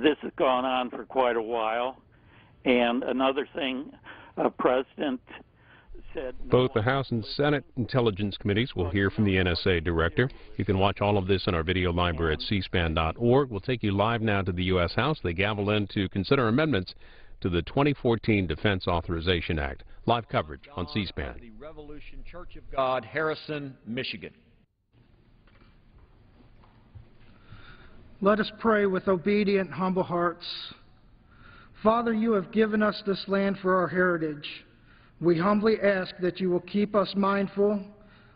this has gone on for quite a while. And another thing, President said... Both the House and Senate Intelligence Committees will hear from the NSA Director. You can watch all of this in our video library at cspan.org. We'll take you live now to the U.S. House. They gavel in to consider amendments to the 2014 Defense Authorization Act. Live coverage on C-SPAN. The Revolution Church of God, Harrison, Michigan. Let us pray with obedient, humble hearts. Father, you have given us this land for our heritage. We humbly ask that you will keep us mindful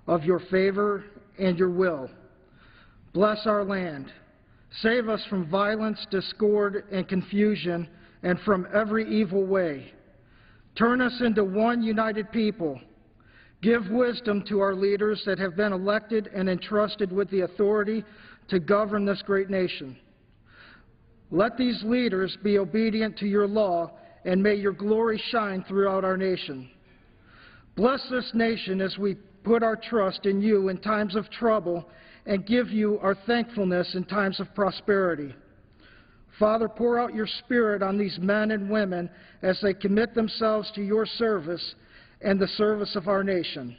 of your favor and your will. Bless our land. Save us from violence, discord, and confusion, and from every evil way. Turn us into one united people. Give wisdom to our leaders that have been elected and entrusted with the authority to govern this great nation. Let these leaders be obedient to your law, and may your glory shine throughout our nation. Bless this nation as we put our trust in you in times of trouble and give you our thankfulness in times of prosperity. Father, pour out your Spirit on these men and women as they commit themselves to your service and the service of our nation.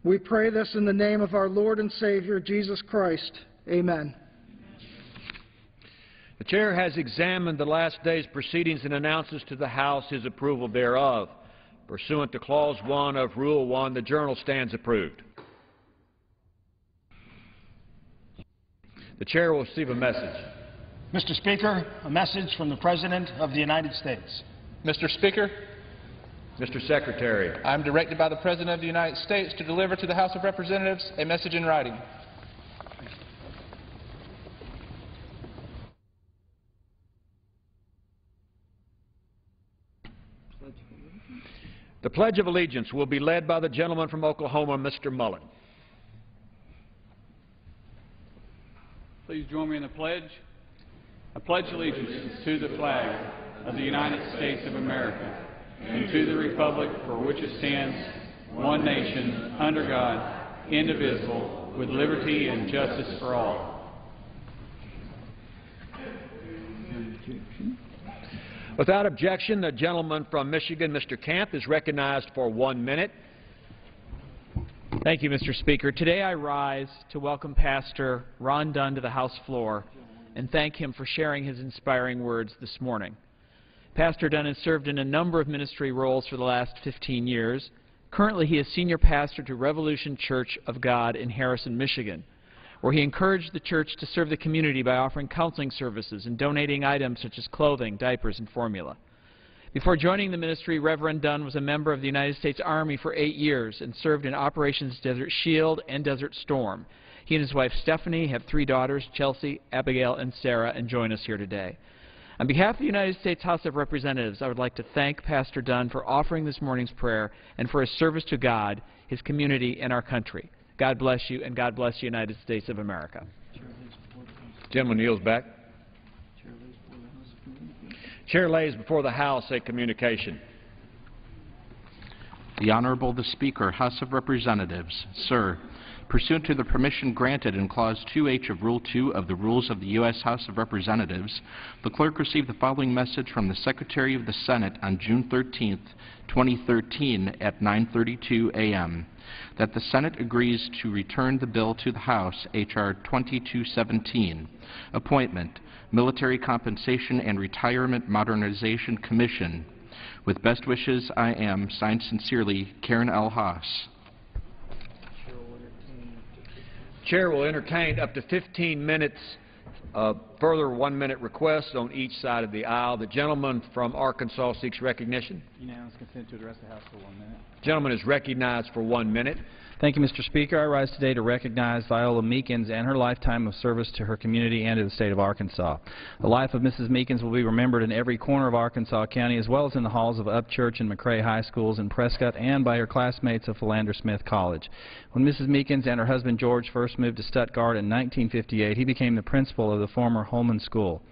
We pray this in the name of our Lord and Savior, Jesus Christ. Amen. The Chair has examined the last day's proceedings and announces to the House his approval thereof. Pursuant to Clause 1 of Rule 1, the Journal stands approved. The Chair will receive a message. Mr. Speaker, a message from the President of the United States. Mr. Speaker, Mr. Secretary, I am directed by the President of the United States to deliver to the House of Representatives a message in writing. the Pledge of Allegiance will be led by the gentleman from Oklahoma, Mr. Mullen. Please join me in the pledge. I pledge allegiance to the flag of the United States of America and to the republic for which it stands, one nation, under God, indivisible, with liberty and justice for all. Without objection, the gentleman from Michigan, Mr. Camp, is recognized for 1 minute. Thank you, Mr. Speaker. Today I rise to welcome Pastor Ron Dunn to the House floor and thank him for sharing his inspiring words this morning. Pastor Dunn has served in a number of ministry roles for the last 15 years. Currently, he is senior pastor to Revolution Church of God in Harrison, Michigan, where he encouraged the church to serve the community by offering counseling services and donating items such as clothing, diapers, and formula. Before joining the ministry, Reverend Dunn was a member of the United States Army for 8 years and served in Operations Desert Shield and Desert Storm. He and his wife Stephanie have 3 daughters, Chelsea, Abigail, and Sarah, and join us here today. On behalf of the United States House of Representatives, I would like to thank Pastor Dunn for offering this morning's prayer and for his service to God, his community, and our country. God bless you, and God bless the United States of America. Gentleman yields back. Chair lays before the House a communication. The Honorable the Speaker, House of Representatives. Sir, pursuant to the permission granted in Clause 2H of Rule 2 of the Rules of the U.S. House of Representatives, the clerk received the following message from the Secretary of the Senate on June 13, 2013 at 9:32 a.m. that the Senate agrees to return the bill to the House, H.R. 2217, Appointment, Military Compensation and Retirement Modernization Commission. With best wishes, I am, signed sincerely, Karen L. Haas. Chair will entertain up to 15 minutes of further 1-minute requests on each side of the aisle. The gentleman from Arkansas seeks recognition. Unanimous consent to address the House for 1 minute. The gentleman is recognized for 1 minute. Thank you, Mr. Speaker. I rise today to recognize Viola Meekins and her lifetime of service to her community and to the state of Arkansas. The life of Mrs. Meekins will be remembered in every corner of Arkansas County, as well as in the halls of Upchurch and McRae High Schools in Prescott and by her classmates of Philander Smith College. When Mrs. Meekins and her husband George first moved to Stuttgart in 1958, he became the principal of the former Holman School.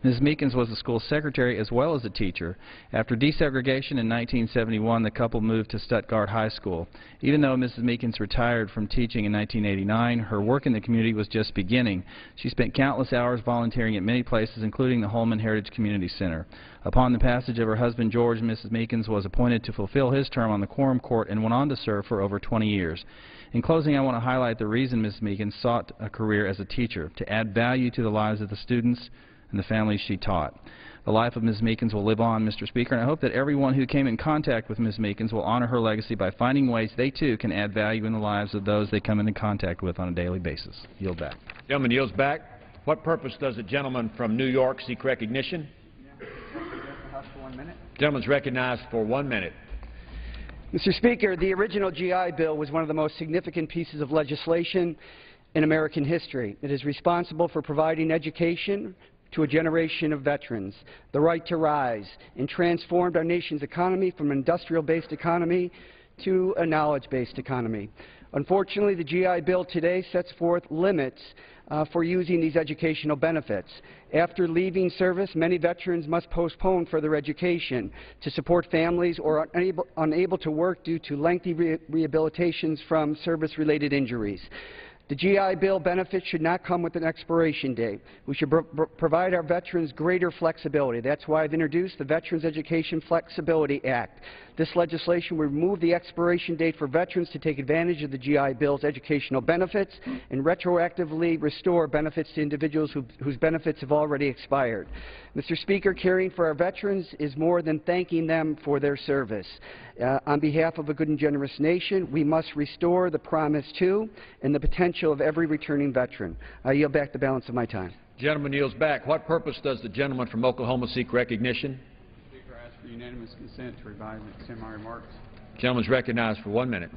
Ms. Meekins was the school secretary as well as a teacher. After desegregation in 1971, the couple moved to Stuttgart High School. Even though Mrs. Meekins retired from teaching in 1989, her work in the community was just beginning. She spent countless hours volunteering at many places, including the Holman Heritage Community Center. Upon the passage of her husband George, Mrs. Meekins was appointed to fulfill his term on the Quorum Court and went on to serve for over 20 years. In closing, I want to highlight the reason Mrs. Meekins sought a career as a teacher, to add value to the lives of the students and the families she taught. The life of Ms. Meekins will live on, Mr. Speaker, and I hope that everyone who came in contact with Ms. Meekins will honor her legacy by finding ways they, too, can add value in the lives of those they come into contact with on a daily basis. Yield back. Gentleman yields back. What purpose does the gentleman from New York seek recognition? Gentleman's recognized for 1 minute. Mr. Speaker, the original GI Bill was one of the most significant pieces of legislation in American history. It is responsible for providing education to a generation of veterans, the right to rise, and transformed our nation's economy from an industrial-based economy to a knowledge-based economy. Unfortunately, the GI Bill today sets forth limits for using these educational benefits. After leaving service, many veterans must postpone further education to support families or are unable to work due to lengthy rehabilitations from service-related injuries. The GI Bill benefits should not come with an expiration date. We should provide our veterans greater flexibility. That's why I've introduced the Veterans Education Flexibility Act. This legislation will remove the expiration date for veterans to take advantage of the GI Bill's educational benefits and retroactively restore benefits to individuals whose benefits have already expired. Mr. Speaker, caring for our veterans is more than thanking them for their service. On behalf of a good and generous nation, we must restore the promise to and the potential of every returning veteran. I yield back the balance of my time. Gentleman yields back. What purpose does the gentleman from Oklahoma seek recognition? Speaker, I ask for unanimous consent to revise and extend my remarks. Gentleman's recognized for 1 minute.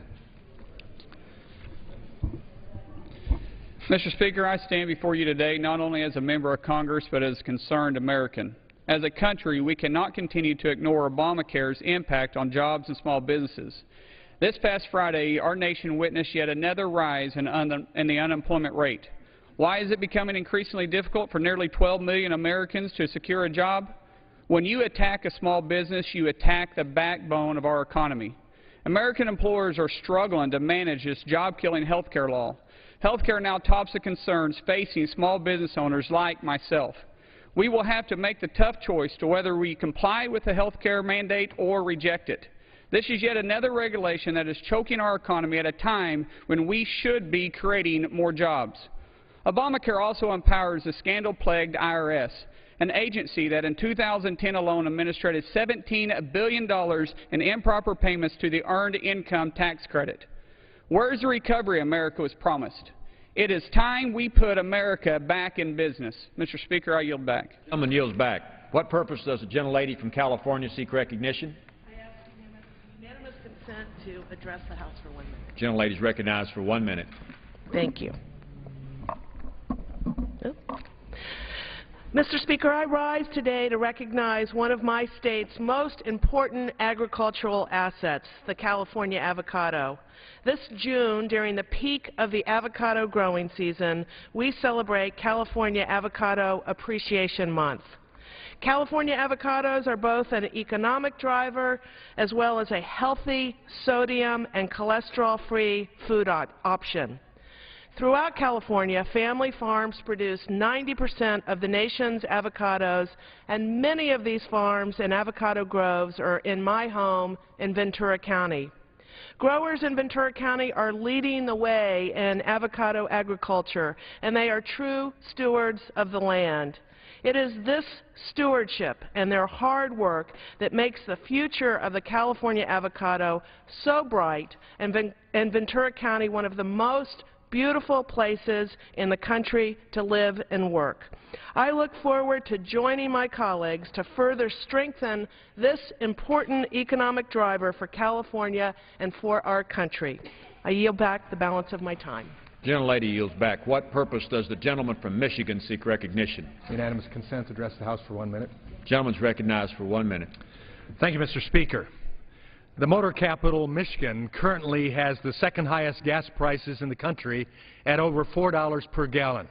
Mr. Speaker, I stand before you today not only as a member of Congress but as a concerned American. As a country, we cannot continue to ignore Obamacare's impact on jobs and small businesses. This past Friday, our nation witnessed yet another rise in the unemployment rate. Why is it becoming increasingly difficult for nearly 12 million Americans to secure a job? When you attack a small business, you attack the backbone of our economy. American employers are struggling to manage this job-killing health care law. Health care now tops the concerns facing small business owners like myself. We will have to make the tough choice to whether we comply with the health care mandate or reject it. This is yet another regulation that is choking our economy at a time when we should be creating more jobs. Obamacare also empowers the scandal-plagued IRS, an agency that in 2010 alone administered $17 billion in improper payments to the Earned Income Tax Credit. Where is the recovery America was promised? It is time we put America back in business. Mr. Speaker, I yield back. Gentleman yields back. What purpose does the gentlelady from California seek recognition? I ask unanimous consent to address the House for 1 minute. Gentlelady is recognized for 1 minute. Thank you. Mr. Speaker, I rise today to recognize one of my state's most important agricultural assets, the California avocado. This June, during the peak of the avocado growing season, we celebrate California Avocado Appreciation Month. California avocados are both an economic driver as well as a healthy, sodium and cholesterol-free food option. Throughout California, family farms produce 90% of the nation's avocados, and many of these farms and avocado groves are in my home in Ventura County. Growers in Ventura County are leading the way in avocado agriculture, and they are true stewards of the land. It is this stewardship and their hard work that makes the future of the California avocado so bright and Ventura County one of the most beautiful places in the country to live and work. I look forward to joining my colleagues to further strengthen this important economic driver for California and for our country. I yield back the balance of my time. Gentlelady yields back. What purpose does the gentleman from Michigan seek recognition? Unanimous consent to address the House for 1 minute. Gentleman's recognized for 1 minute. Thank you, Mr. Speaker. The motor capital, Michigan, currently has the second highest gas prices in the country at over $4 per gallon.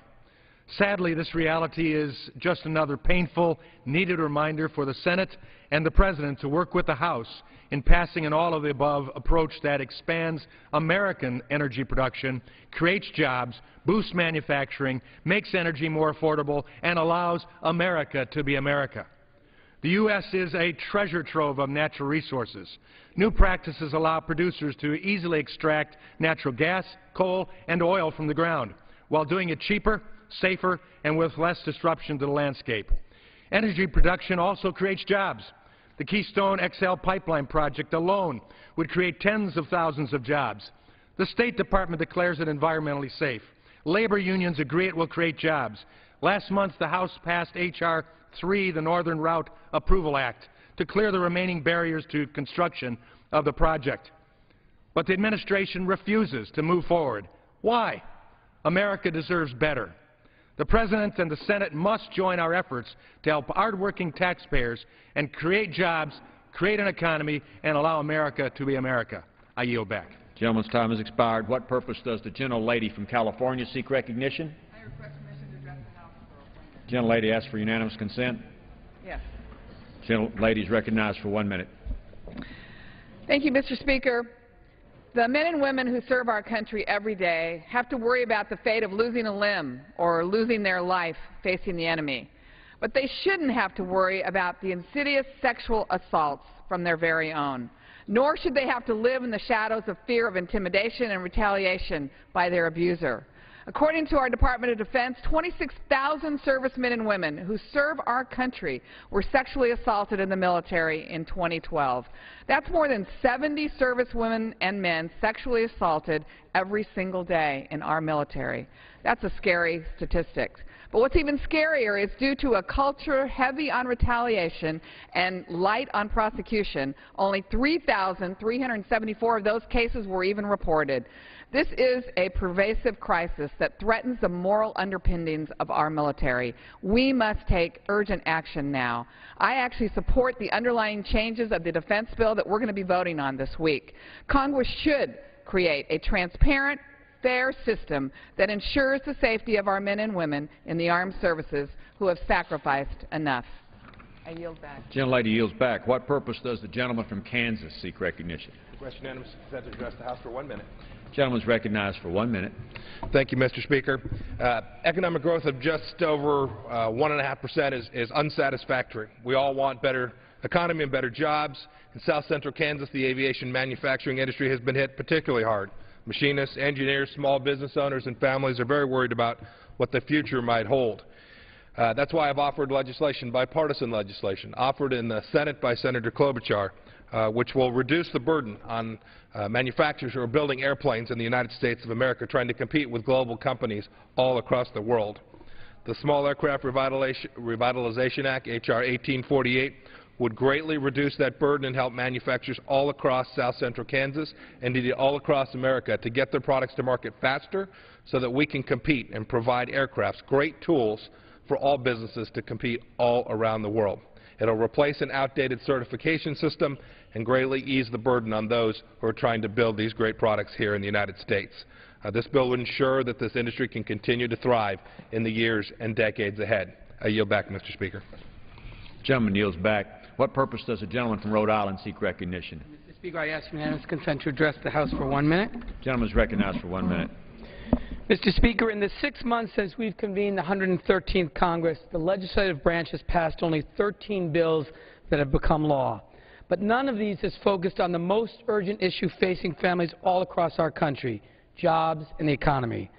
Sadly, this reality is just another painful, needed reminder for the Senate and the President to work with the House in passing an all-of-the-above approach that expands American energy production, creates jobs, boosts manufacturing, makes energy more affordable, and allows America to be America. The U.S. is a treasure trove of natural resources. New practices allow producers to easily extract natural gas, coal, and oil from the ground, while doing it cheaper, safer, and with less disruption to the landscape. Energy production also creates jobs. The Keystone XL pipeline project alone would create tens of thousands of jobs. The State Department declares it environmentally safe. Labor unions agree it will create jobs. Last month, the House passed H.R. 3, the Northern Route Approval Act, to clear the remaining barriers to construction of the project. But the administration refuses to move forward. Why? America deserves better. The President and the Senate must join our efforts to help hard-working taxpayers and create jobs, create an economy, and allow America to be America. I yield back. Gentleman's time has expired. What purpose does the gentlelady from California seek recognition? I request permission to address the House for 1 minute. Gentlelady asks for unanimous consent. Yes. Gentlelady is recognized for 1 minute. Thank you, Mr. Speaker. The men and women who serve our country every day have to worry about the fate of losing a limb or losing their life facing the enemy. But they shouldn't have to worry about the insidious sexual assaults from their very own. Nor should they have to live in the shadows of fear of intimidation and retaliation by their abuser. According to our Department of Defense, 26,000 servicemen and women who serve our country were sexually assaulted in the military in 2012. That's more than 70 servicewomen and men sexually assaulted every single day in our military. That's a scary statistic. But what's even scarier is due to a culture heavy on retaliation and light on prosecution, only 3,374 of those cases were even reported. This is a pervasive crisis that threatens the moral underpinnings of our military. We must take urgent action now. I actually support the underlying changes of the defense bill that we're going to be voting on this week. Congress should create a transparent, fair system that ensures the safety of our men and women in the armed services who have sacrificed enough. I yield back. Gentlelady yields back. What purpose does the gentleman from Kansas seek recognition? Request unanimous consent to address the House for 1 minute. Gentleman is recognized for 1 minute. Thank you, Mr. Speaker. Economic growth of just over 1.5% is unsatisfactory. We all want better economy and better jobs. In south central Kansas, the aviation manufacturing industry has been hit particularly hard. Machinists, engineers, small business owners, and families are very worried about what the future might hold. That's why I've offered legislation, bipartisan legislation, offered in the Senate by Senator Klobuchar, which will reduce the burden on manufacturers who are building airplanes in the United States of America, trying to compete with global companies all across the world. The Small Aircraft Revitalization Act, H.R. 1848, would greatly reduce that burden and help manufacturers all across south central Kansas and indeed all across America to get their products to market faster so that we can compete and provide aircrafts, great tools for all businesses to compete all around the world. It will replace an outdated certification system and greatly ease the burden on those who are trying to build these great products here in the United States. This bill would ensure that this industry can continue to thrive in the years and decades ahead. I yield back, Mr. Speaker. The gentleman yields back. What purpose does the gentleman from Rhode Island seek recognition? Mr. Speaker, I ask unanimous consent to address the House for 1 minute. The gentleman is recognized for 1 minute. Mr. Speaker, in the 6 months since we've convened the 113th Congress, the legislative branch has passed only 13 bills that have become law. But none of these has focused on the most urgent issue facing families all across our country, jobs and the economy.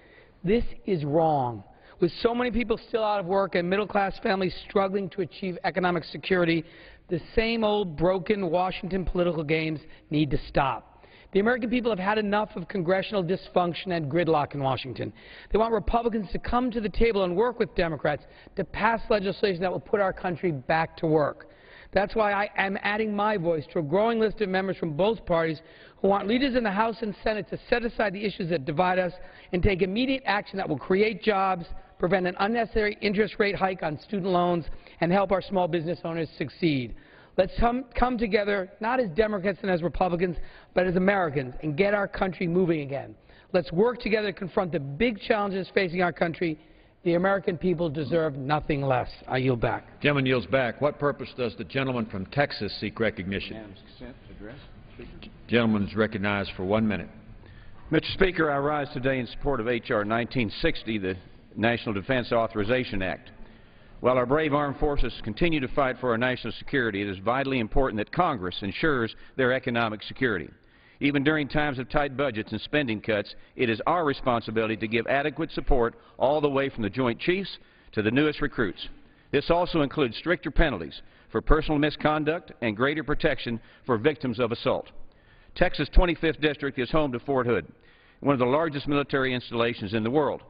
This is wrong. With so many people still out of work and middle-class families struggling to achieve economic security, the same old broken Washington political games need to stop. The American people have had enough of congressional dysfunction and gridlock in Washington. They want Republicans to come to the table and work with Democrats to pass legislation that will put our country back to work. That's why I am adding my voice to a growing list of members from both parties who want leaders in the House and Senate to set aside the issues that divide us and take immediate action that will create jobs, prevent an unnecessary interest rate hike on student loans, and help our small business owners succeed. Let's come together, not as Democrats and as Republicans, but as Americans, and get our country moving again. Let's work together to confront the big challenges facing our country The American people deserve nothing less. I yield back. Gentleman yields back. What purpose does the gentleman from Texas seek recognition? Unanimous consent to address. Gentleman is recognized for 1 minute. Mr. Speaker, I rise today in support of H.R. 1960, the National Defense Authorization Act. While our brave armed forces continue to fight for our national security, it is vitally important that Congress ensures their economic security. Even during times of tight budgets and spending cuts, it is our responsibility to give adequate support all the way from the Joint Chiefs to the newest recruits. This also includes stricter penalties for personal misconduct and greater protection for victims of assault. Texas' 25th District is home to Fort Hood, one of the largest military installations in the world.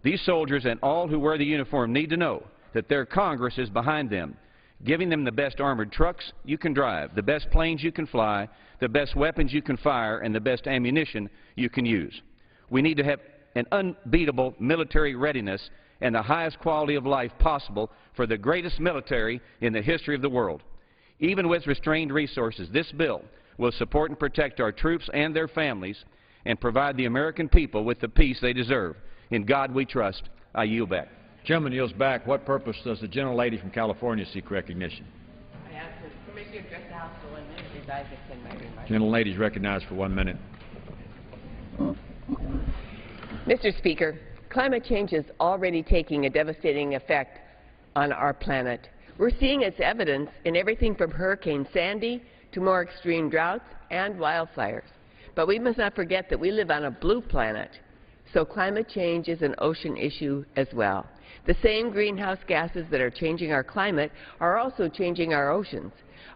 These soldiers and all who wear the uniform need to know that their Congress is behind them, giving them the best armored trucks you can drive, the best planes you can fly, the best weapons you can fire, and the best ammunition you can use. We need to have an unbeatable military readiness and the highest quality of life possible for the greatest military in the history of the world. Even with restrained resources, this bill will support and protect our troops and their families and provide the American people with the peace they deserve. In God we trust. I yield back. Gentleman yields back. What purpose does the gentlelady from California seek recognition? I ask for permission to address the House for 1 minute. Revise extend my remarks. Gentlelady is recognized for 1 minute. Mr. Speaker, climate change is already taking a devastating effect on our planet. We're seeing its evidence in everything from Hurricane Sandy to more extreme droughts and wildfires. But we must not forget that we live on a blue planet, so climate change is an ocean issue as well. The same greenhouse gases that are changing our climate are also changing our oceans.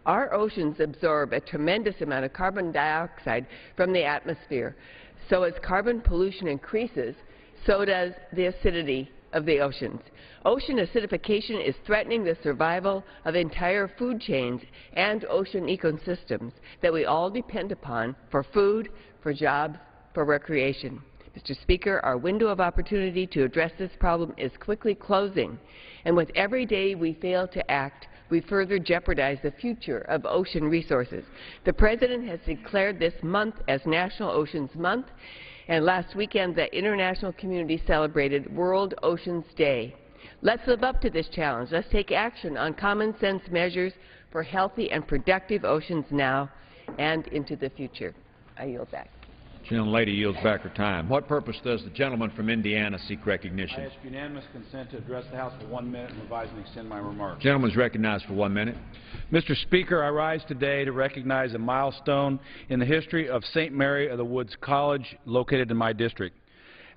Our oceans absorb a tremendous amount of carbon dioxide from the atmosphere. So as carbon pollution increases, so does the acidity of the oceans. Ocean acidification is threatening the survival of entire food chains and ocean ecosystems that we all depend upon for food, for jobs, for recreation. Mr. Speaker, our window of opportunity to address this problem is quickly closing, and with every day we fail to act, we further jeopardize the future of ocean resources. The President has declared this month as National Oceans Month, and last weekend the international community celebrated World Oceans Day. Let's live up to this challenge. Let's take action on common sense measures for healthy and productive oceans now and into the future. I yield back. Gentlelady yields back her time. What purpose does the gentleman from Indiana seek recognition? I ask unanimous consent to address the House for 1 minute and revise and extend my remarks. Gentleman is recognized for 1 minute. Mr. Speaker, I rise today to recognize a milestone in the history of St. Mary of the Woods College located in my district.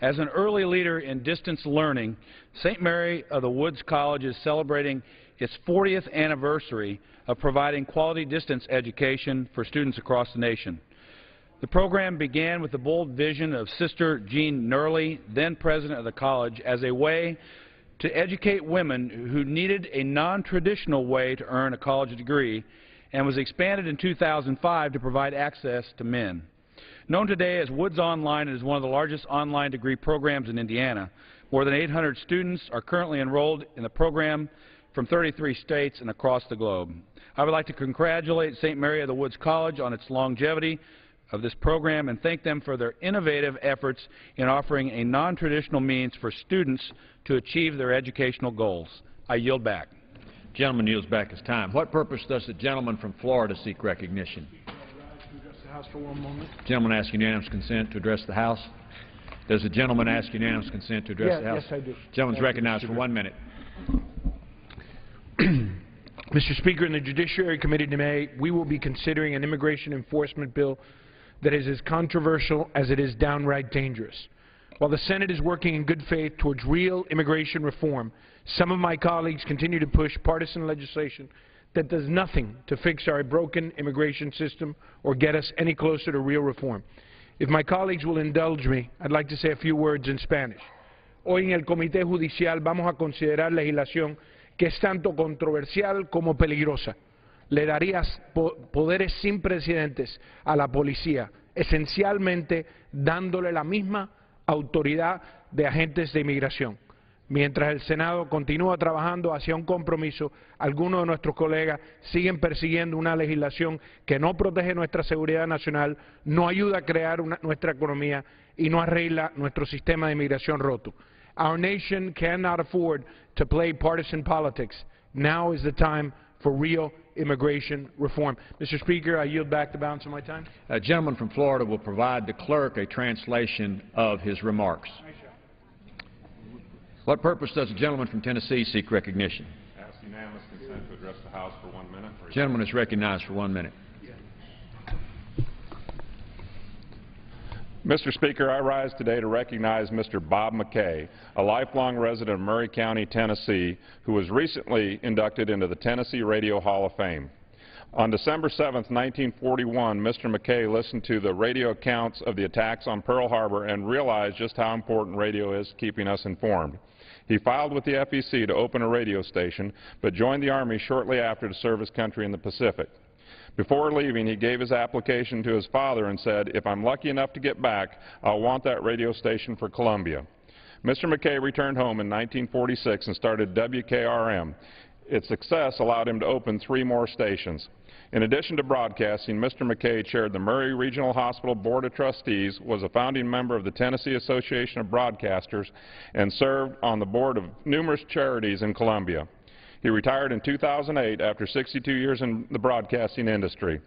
As an early leader in distance learning, St. Mary of the Woods College is celebrating its 40th anniversary of providing quality distance education for students across the nation. The program began with the bold vision of Sister Jean Nerley, then president of the college, as a way to educate women who needed a non-traditional way to earn a college degree, and was expanded in 2005 to provide access to men. Known today as Woods Online, it is one of the largest online degree programs in Indiana. More than 800 students are currently enrolled in the program from 33 states and across the globe. I would like to congratulate St. Mary of the Woods College on its longevity of this program and thank them for their innovative efforts in offering a non-traditional means for students to achieve their educational goals. I yield back. Gentleman yields back his time. What purpose does the gentleman from Florida seek recognition? To address the House for 1 moment. Gentleman asks unanimous consent to address the House. Does the gentleman ask unanimous consent to address the House? Yes, I do. Gentleman is recognized for 1 minute. Mr. Speaker, in the Judiciary Committee today, we will be considering an immigration enforcement bill that is as controversial as it is downright dangerous. While the Senate is working in good faith towards real immigration reform, some of my colleagues continue to push partisan legislation that does nothing to fix our broken immigration system or get us any closer to real reform. If my colleagues will indulge me, I'd like to say a few words in Spanish. Hoy en el Comité Judicial vamos a considerar legislación que es tanto controversial como peligrosa. Le darías poderes sin precedentes a la policía, esencialmente dándole la misma autoridad de agentes de inmigración. Mientras el Senado continúa trabajando hacia un compromiso, algunos de nuestros colegas siguen persiguiendo una legislación que no protege nuestra seguridad nacional, no ayuda a crear nuestra economía y no arregla nuestro sistema de inmigración roto. Our nation cannot afford to play partisan politics. Now is the time for real immigration reform. Mr. Speaker, I yield back the balance of my time. A gentleman from Florida will provide the clerk a translation of his remarks. What purpose does the gentleman from Tennessee seek recognition? Ask unanimous consent to address the House for 1 minute. The gentleman is recognized for 1 minute. Mr. Speaker, I rise today to recognize Mr. Bob McKay, a lifelong resident of Murray County, Tennessee, who was recently inducted into the Tennessee Radio Hall of Fame. On December 7, 1941, Mr. McKay listened to the radio accounts of the attacks on Pearl Harbor and realized just how important radio is keeping us informed. He filed with the FEC to open a radio station, but joined the Army shortly after to serve his country in the Pacific. Before leaving, he gave his application to his father and said, "If I'm lucky enough to get back, I'll want that radio station for Columbia." Mr. McKay returned home in 1946 and started WKRM. Its success allowed him to open 3 more stations. In addition to broadcasting, Mr. McKay chaired the Murray Regional Hospital Board of Trustees, was a founding member of the Tennessee Association of Broadcasters, and served on the board of numerous charities in Columbia. He retired in 2008 after 62 years in the broadcasting industry.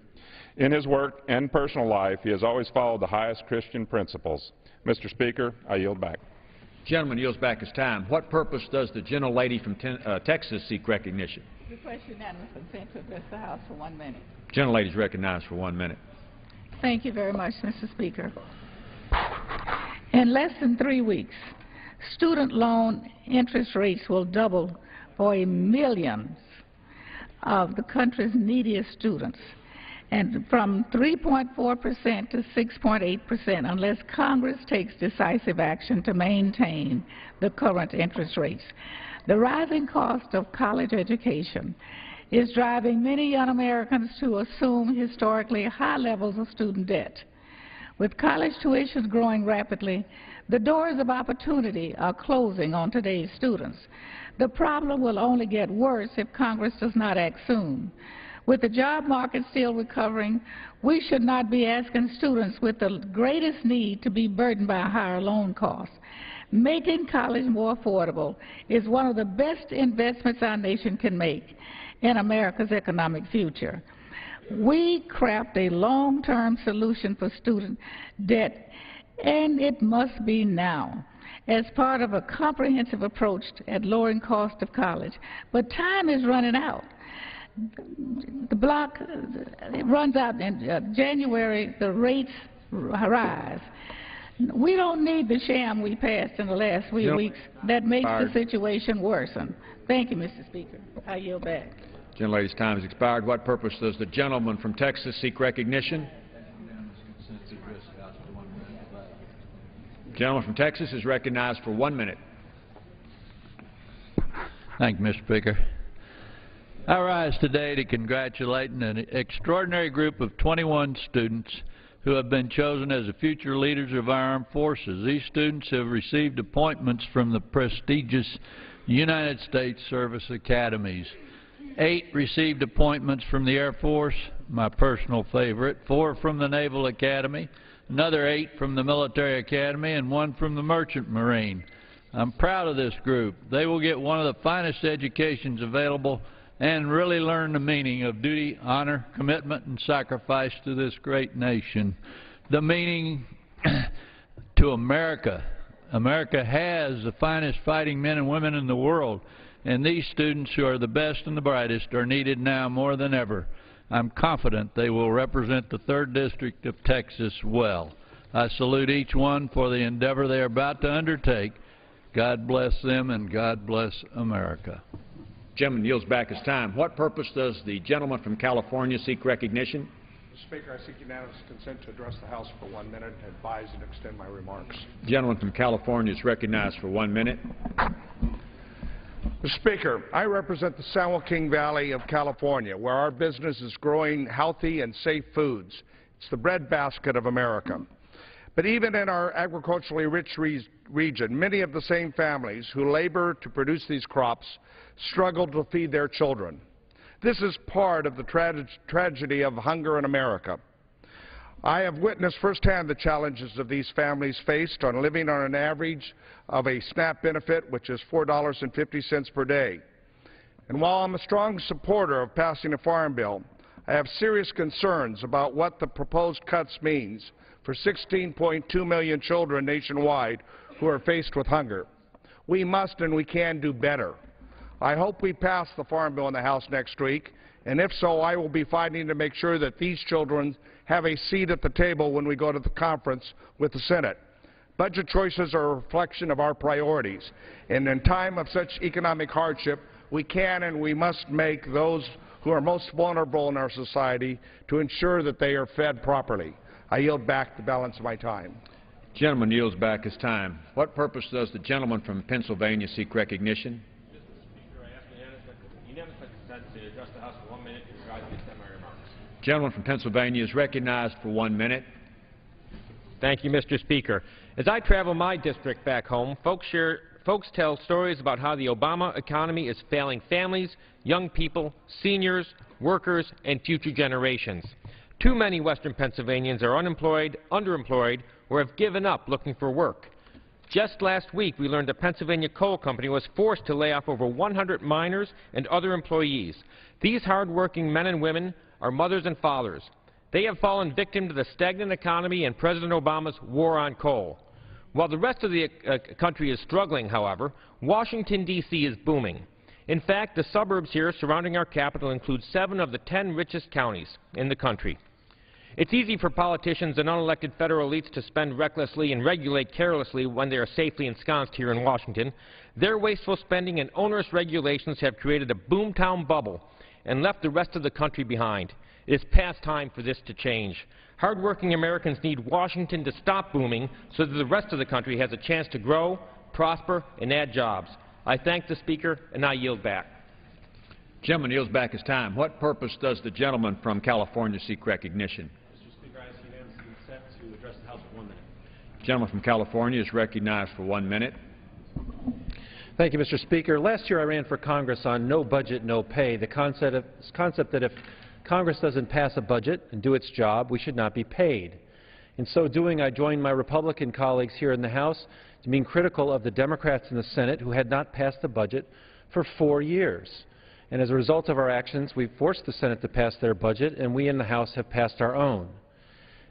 In his work and personal life, he has always followed the highest Christian principles. Mr. Speaker, I yield back. Gentleman yields back his time. What purpose does the gentlelady from Texas seek recognition? Request unanimous consent to address the House for 1 minute. Gentlelady is recognized for 1 minute. Thank you very much, Mr. Speaker. In less than 3 weeks, student loan interest rates will double for millions of the country's neediest students, and from 3.4% to 6.8% unless Congress takes decisive action to maintain the current interest rates. The rising cost of college education is driving many young Americans to assume historically high levels of student debt. With college tuition growing rapidly, the doors of opportunity are closing on today's students. The problem will only get worse if Congress does not act soon. With the job market still recovering, we should not be asking students with the greatest need to be burdened by higher loan costs. Making college more affordable is one of the best investments our nation can make in America's economic future. We craft a long-term solution for student debt, and it must be now, as part of a comprehensive approach at lowering cost of college. But time is running out. The block runs out in January, the rates rise. We don't need the sham we passed in the last 3 weeks that makes the situation worsen. Thank you, Mr. Speaker. I yield back. Gentlelady's time has expired. What purpose does the gentleman from Texas seek recognition? The gentleman from Texas is recognized for 1 minute. Thank you, Mr. Speaker. I rise today to congratulate an extraordinary group of 21 students who have been chosen as the future leaders of our armed forces. These students have received appointments from the prestigious United States Service Academies. 8 received appointments from the Air Force, my personal favorite, 4 from the Naval Academy, another 8 from the Military Academy, and 1 from the Merchant Marine. I'm proud of this group. They will get one of the finest educations available and really learn the meaning of duty, honor, commitment, and sacrifice to this great nation. The meaning to America. America has the finest fighting men and women in the world, and these students who are the best and the brightest are needed now more than ever. I'm confident they will represent the 3rd District of Texas well. I salute each one for the endeavor they are about to undertake. God bless them, and God bless America. Gentleman yields back his time. What purpose does the gentleman from California seek recognition? Mr. Speaker, I seek unanimous consent to address the House for 1 minute and advise and extend my remarks. The gentleman from California is recognized for 1 minute. Mr. Speaker, I represent the San Joaquin Valley of California, where our business is growing healthy and safe foods. It's the breadbasket of America. But even in our agriculturally rich region, many of the same families who labor to produce these crops struggle to feed their children. This is part of the tragedy of hunger in America. I have witnessed firsthand the challenges of these families faced on living on an average of a SNAP benefit, which is $4.50 per day. And while I'm a strong supporter of passing a farm bill, I have serious concerns about what the proposed cuts means for 16.2 million children nationwide who are faced with hunger. We must and we can do better. I hope we pass the Farm Bill in the House next week, and if so, I will be fighting to make sure that these children have a seat at the table when we go to the conference with the Senate. Budget choices are a reflection of our priorities, and in time of such economic hardship, we can and we must make those who are most vulnerable in our society to ensure that they are fed properly. I yield back the balance of my time. Gentleman yields back his time. What purpose does the gentleman from Pennsylvania seek recognition? Mr. Speaker, I ask unanimous consent to address the House for 1 minute and provide to extend my remarks. Gentleman from Pennsylvania is recognized for 1 minute. Thank you, Mr. Speaker. As I travel my district back home, folks tell stories about how the Obama economy is failing families, young people, seniors, workers, and future generations. Too many Western Pennsylvanians are unemployed, underemployed, or have given up looking for work. Just last week, we learned the Pennsylvania Coal Company was forced to lay off over 100 miners and other employees. These hard-working men and women are mothers and fathers. They have fallen victim to the stagnant economy and President Obama's war on coal. While the rest of the country is struggling, however, Washington, D.C. is booming. In fact, the suburbs here surrounding our capital include 7 of the 10 richest counties in the country. It's easy for politicians and unelected federal elites to spend recklessly and regulate carelessly when they are safely ensconced here in Washington. Their wasteful spending and onerous regulations have created a boomtown bubble and left the rest of the country behind. It is past time for this to change. Hardworking Americans need Washington to stop booming so that the rest of the country has a chance to grow, prosper, and add jobs. I thank the Speaker, and I yield back. Gentleman yields back his time. What purpose does the gentleman from California seek recognition? Mr. Speaker, I ask unanimous consent to address the House for 1 minute. Gentleman from California is recognized for 1 minute. Thank you, Mr. Speaker. Last year I ran for Congress on no budget, no pay, the concept that if Congress doesn't pass a budget and do its job, we should not be paid. In so doing, I joined my Republican colleagues here in the House in being critical of the Democrats in the Senate who had not passed the budget for 4 years. And as a result of our actions, we've forced the Senate to pass their budget, and we in the House have passed our own.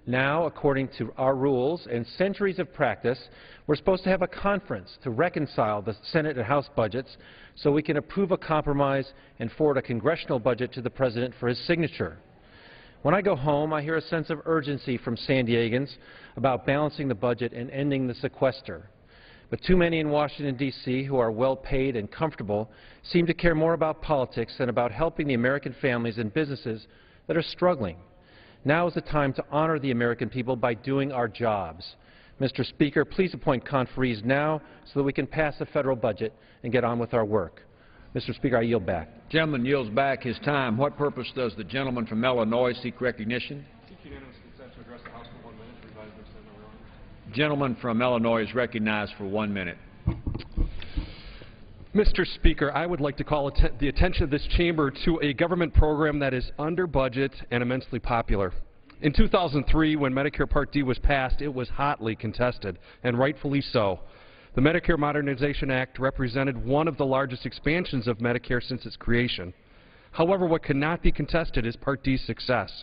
Now, according to our rules and centuries of practice, we're supposed to have a conference to reconcile the Senate and House budgets so we can approve a compromise and forward a congressional budget to the President for his signature. When I go home, I hear a sense of urgency from San Diegans about balancing the budget and ending the sequester. But too many in Washington, D.C., who are well-paid and comfortable, seem to care more about politics than about helping the American families and businesses that are struggling. Now is the time to honor the American people by doing our jobs. Mr. Speaker, please appoint conferees now so that we can pass the federal budget and get on with our work. Mr. Speaker, I yield back. Gentleman yields back his time. What purpose does the gentleman from Illinois seek recognition? Seek unanimous consent to address the House for 1 minute. Provide to extend my remarks. Gentleman from Illinois is recognized for 1 minute. Mr. Speaker, I would like to call the attention of this chamber to a government program that is under budget and immensely popular. In 2003, when Medicare Part D was passed, it was hotly contested, and rightfully so. The Medicare Modernization Act represented one of the largest expansions of Medicare since its creation. However, what cannot be contested is Part D's success.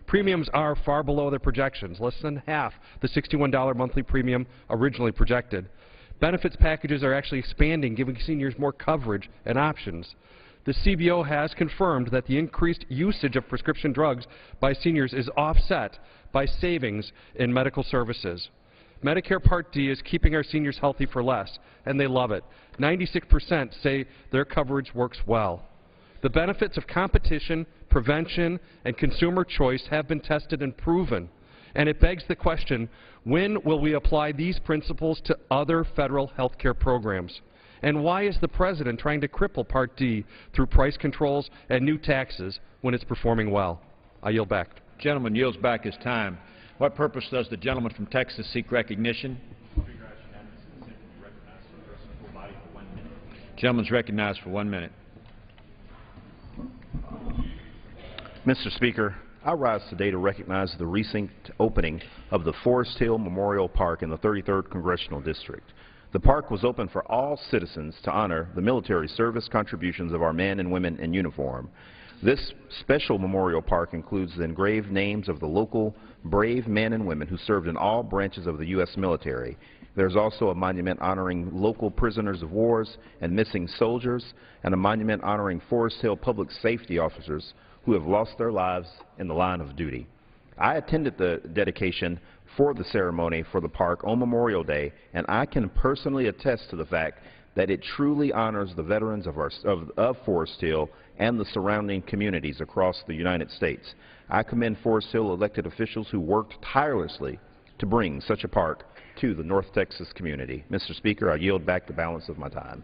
Premiums are far below their projections, less than half the $61 monthly premium originally projected. Benefits packages are actually expanding, giving seniors more coverage and options. The CBO has confirmed that the increased usage of prescription drugs by seniors is offset by savings in medical services. Medicare Part D is keeping our seniors healthy for less, and they love it. 96% say their coverage works well. The benefits of competition, prevention, and consumer choice have been tested and proven. And it begs the question, when will we apply these principles to other federal health care programs? And why is the President trying to cripple Part D through price controls and new taxes when it's performing well? I yield back. Gentleman yields back his time. What purpose does the gentleman from Texas seek recognition? Gentleman's recognized for 1 minute. Mr. Speaker, I rise today to recognize the recent opening of the Forest Hill Memorial Park in the 33rd Congressional District. The park was open for all citizens to honor the military service contributions of our men and women in uniform. This special memorial park includes the engraved names of the local brave men and women who served in all branches of the U.S. military. There's also a monument honoring local prisoners of wars and missing soldiers, and a monument honoring Forest Hill public safety officers who have lost their lives in the line of duty. I attended the dedication for the ceremony for the park on Memorial Day, and I can personally attest to the fact that it truly honors the veterans of Forest Hill and the surrounding communities across the United States. I commend Forest Hill elected officials who worked tirelessly to bring such a park to the North Texas community. Mr. Speaker, I yield back the balance of my time.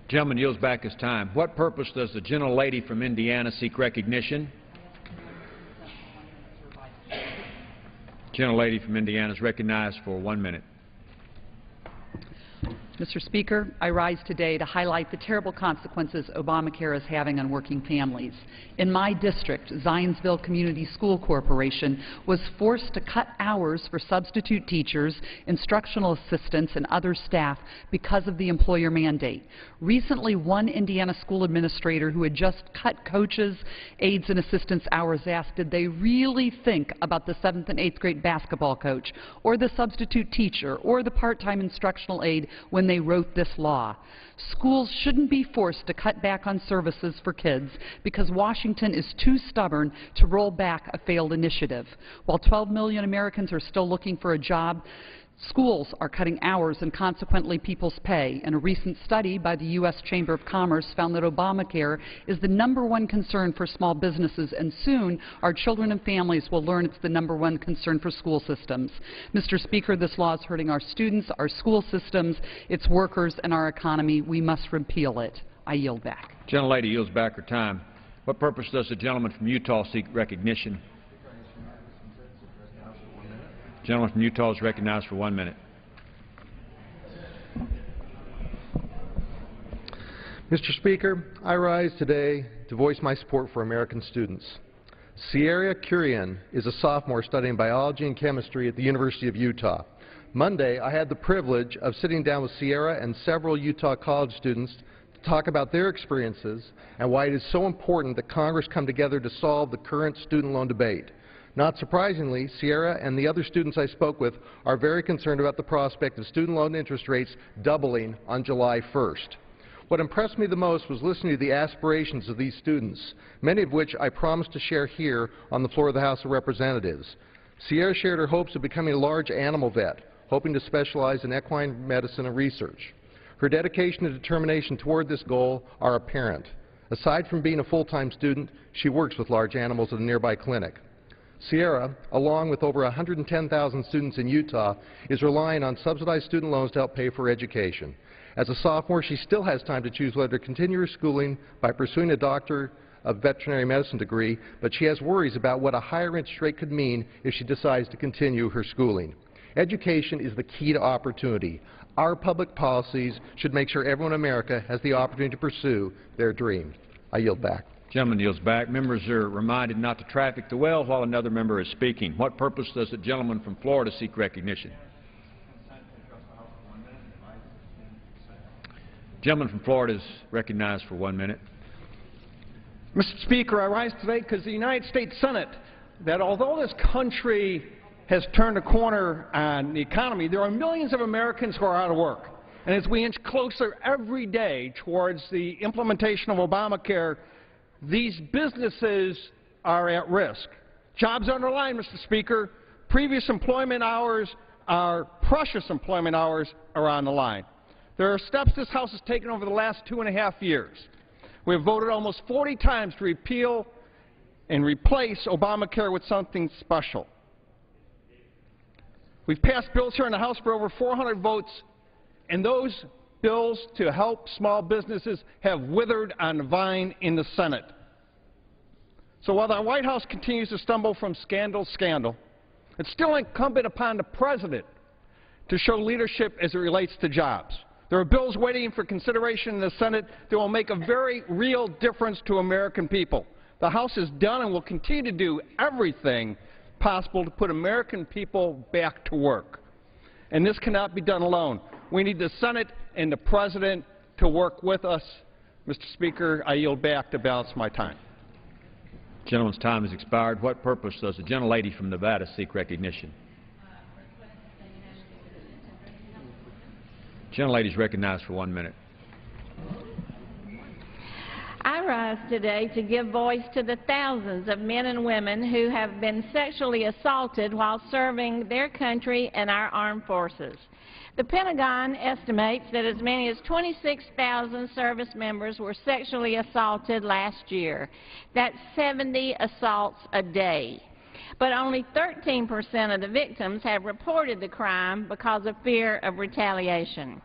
Gentleman yields back his time. What purpose does the gentlelady from Indiana seek recognition? Gentlelady from Indiana is recognized for 1 minute. Mr. Speaker, I rise today to highlight the terrible consequences Obamacare is having on working families. In my district, Zionsville Community School Corporation was forced to cut hours for substitute teachers, instructional assistants, and other staff because of the employer mandate. Recently, one Indiana school administrator who had just cut coaches, aides, and assistants hours asked, did they really think about the 7th and 8th grade basketball coach, or the substitute teacher, or the part-time instructional aide when they wrote this law? Schools shouldn't be forced to cut back on services for kids because Washington is too stubborn to roll back a failed initiative. While 12 million Americans are still looking for a job, schools are cutting hours and consequently people's pay. And a recent study by the U.S. Chamber of Commerce found that Obamacare is the #1 concern for small businesses, and soon our children and families will learn it's the #1 concern for school systems. Mr. Speaker, this law is hurting our students, our school systems, its workers, and our economy. We must repeal it. I yield back. Gentlelady yields back her time. What purpose does the gentleman from Utah seek recognition? Gentleman from Utah is recognized for 1 minute. Mr. Speaker, I rise today to voice my support for American students. Sierra Curian is a sophomore studying biology and chemistry at the University of Utah. Monday, I had the privilege of sitting down with Sierra and several Utah college students to talk about their experiences and why it is so important that Congress come together to solve the current student loan debate. Not surprisingly, Sierra and the other students I spoke with are very concerned about the prospect of student loan interest rates doubling on July 1st. What impressed me the most was listening to the aspirations of these students, many of which I promised to share here on the floor of the House of Representatives. Sierra shared her hopes of becoming a large animal vet, hoping to specialize in equine medicine and research. Her dedication and determination toward this goal are apparent. Aside from being a full-time student, she works with large animals at a nearby clinic. Sierra, along with over 110,000 students in Utah, is relying on subsidized student loans to help pay for education. As a sophomore, she still has time to choose whether to continue her schooling by pursuing a Doctor of Veterinary Medicine degree, but she has worries about what a higher interest rate could mean if she decides to continue her schooling. Education is the key to opportunity. Our public policies should make sure everyone in America has the opportunity to pursue their dream. I yield back. Gentleman yields back. Members are reminded not to traffic the well while another member is speaking. What purpose does the gentleman from Florida seek recognition? Gentleman from Florida is recognized for 1 minute. Mr. Speaker, I rise today because the United States Senate, that although this country has turned a corner on the economy, there are millions of Americans who are out of work. And as we inch closer every day towards the implementation of Obamacare, these businesses are at risk. Jobs are on the line, Mr. Speaker. Previous employment hours, our precious employment hours, are on the line. There are steps this House has taken over the last 2.5 years. We have voted almost 40 times to repeal and replace Obamacare with something special. We've passed bills here in the House for over 400 votes, and those bills to help small businesses have withered on the vine in the Senate. So while the White House continues to stumble from scandal to scandal, it's still incumbent upon the President to show leadership as it relates to jobs. There are bills waiting for consideration in the Senate that will make a very real difference to American people. The House has done and will continue to do everything possible to put American people back to work. And this cannot be done alone. We need the Senate and the President to work with us. Mr. Speaker, I yield back to balance my time. The gentleman's time has expired. What purpose does the gentlelady from Nevada seek recognition? The gentlelady is recognized for 1 minute. I rise today to give voice to the thousands of men and women who have been sexually assaulted while serving their country and our armed forces. The Pentagon estimates that as many as 26,000 service members were sexually assaulted last year. That's 70 assaults a day. But only 13% of the victims have reported the crime because of fear of retaliation.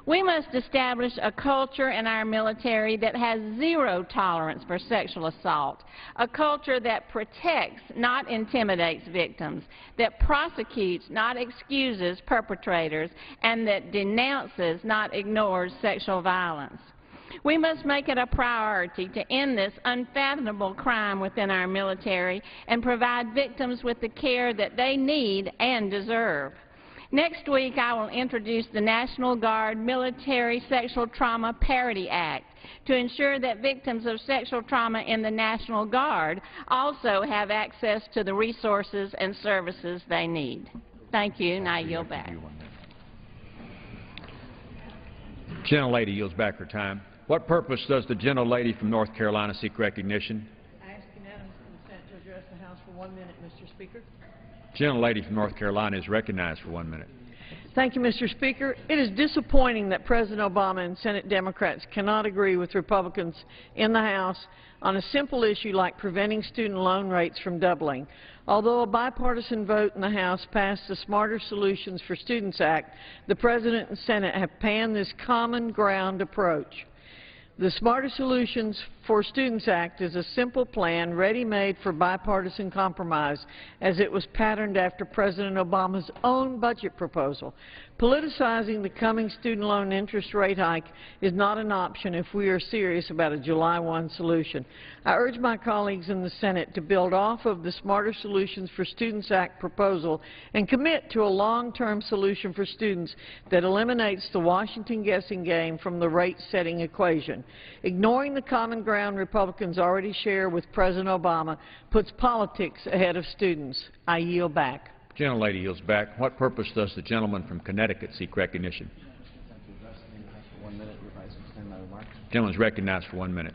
We must establish a culture in our military that has zero tolerance for sexual assault, a culture that protects, not intimidates victims, that prosecutes, not excuses perpetrators, and that denounces, not ignores sexual violence. We must make it a priority to end this unfathomable crime within our military and provide victims with the care that they need and deserve. Next week, I will introduce the National Guard Military Sexual Trauma Parity Act to ensure that victims of sexual trauma in the National Guard also have access to the resources and services they need. Thank you, and I yield back. The gentlelady yields back her time. What purpose does the gentlelady from North Carolina seek recognition? I ask unanimous consent to address the House for 1 minute, Mr. Speaker. The gentlelady from North Carolina is recognized for 1 minute. Thank you, Mr. Speaker. It is disappointing that President Obama and Senate Democrats cannot agree with Republicans in the House on a simple issue like preventing student loan rates from doubling. Although a bipartisan vote in the House passed the Smarter Solutions for Students Act, the President and Senate have panned this common ground approach. The Smarter Solutions for Students Act is a simple plan ready-made for bipartisan compromise, as it was patterned after President Obama's own budget proposal. Politicizing the coming student loan interest rate hike is not an option if we are serious about a July 1 solution. I urge my colleagues in the Senate to build off of the Smarter Solutions for Students Act proposal and commit to a long-term solution for students that eliminates the Washington guessing game from the rate-setting equation. Ignoring the common ground Republicans already share with President Obama puts politics ahead of students. I yield back. The gentlelady yields back. What purpose does the gentleman from Connecticut seek recognition? The gentleman is recognized for 1 minute.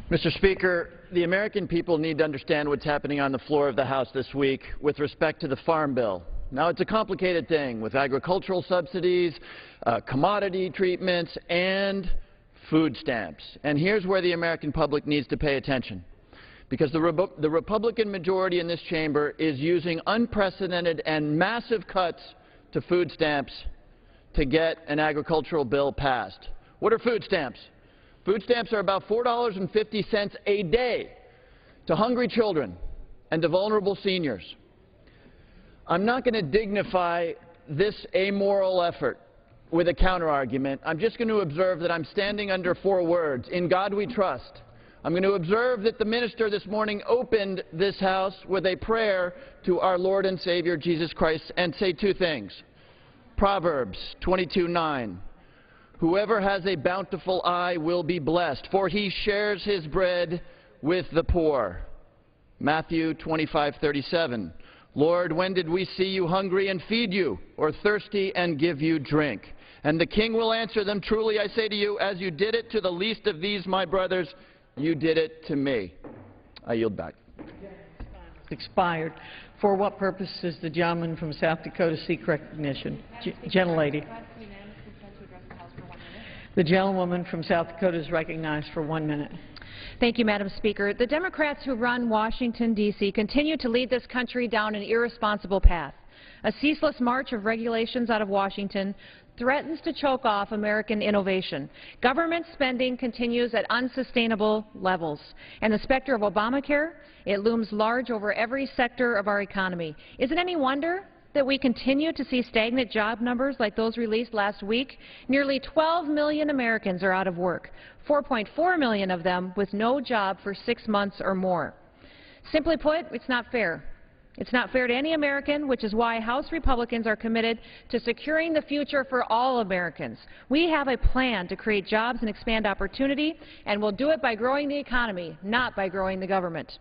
Mr. Speaker, the American people need to understand what's happening on the floor of the House this week with respect to the Farm Bill. Now, it's a complicated thing with agricultural subsidies, commodity treatments, and food stamps. And here's where the American public needs to pay attention. Because the Republican majority in this chamber is using unprecedented and massive cuts to food stamps to get an agricultural bill passed. What are food stamps? Food stamps are about $4.50 a day to hungry children and to vulnerable seniors. I'm not going to dignify this amoral effort with a counterargument. I'm just going to observe that I'm standing under 4 words: in God we trust. I'm going to observe that the minister this morning opened this House with a prayer to our Lord and Savior Jesus Christ and say 2 things. Proverbs 22:9. Whoever has a bountiful eye will be blessed, for he shares his bread with the poor. Matthew 25:37. Lord, when did we see you hungry and feed you, or thirsty and give you drink? And the king will answer them, truly I say to you, as you did it to the least of these my brothers, you did it to me. I yield back. Expired. For what purpose does the gentleman from South Dakota seek recognition? Gentlelady. The gentlewoman from South Dakota is recognized for 1 minute. Thank you, Madam Speaker. The Democrats who run Washington, D.C. continue to lead this country down an irresponsible path. A ceaseless march of regulations out of Washington threatens to choke off American innovation. Government spending continues at unsustainable levels. And the specter of Obamacare, it looms large over every sector of our economy. Is it any wonder that we continue to see stagnant job numbers like those released last week? Nearly 12 million Americans are out of work, 4.4 million of them with no job for 6 months or more. Simply put, it's not fair. It's not fair to any American, which is why House Republicans are committed to securing the future for all Americans. We have a plan to create jobs and expand opportunity, and we'll do it by growing the economy, not by growing the government.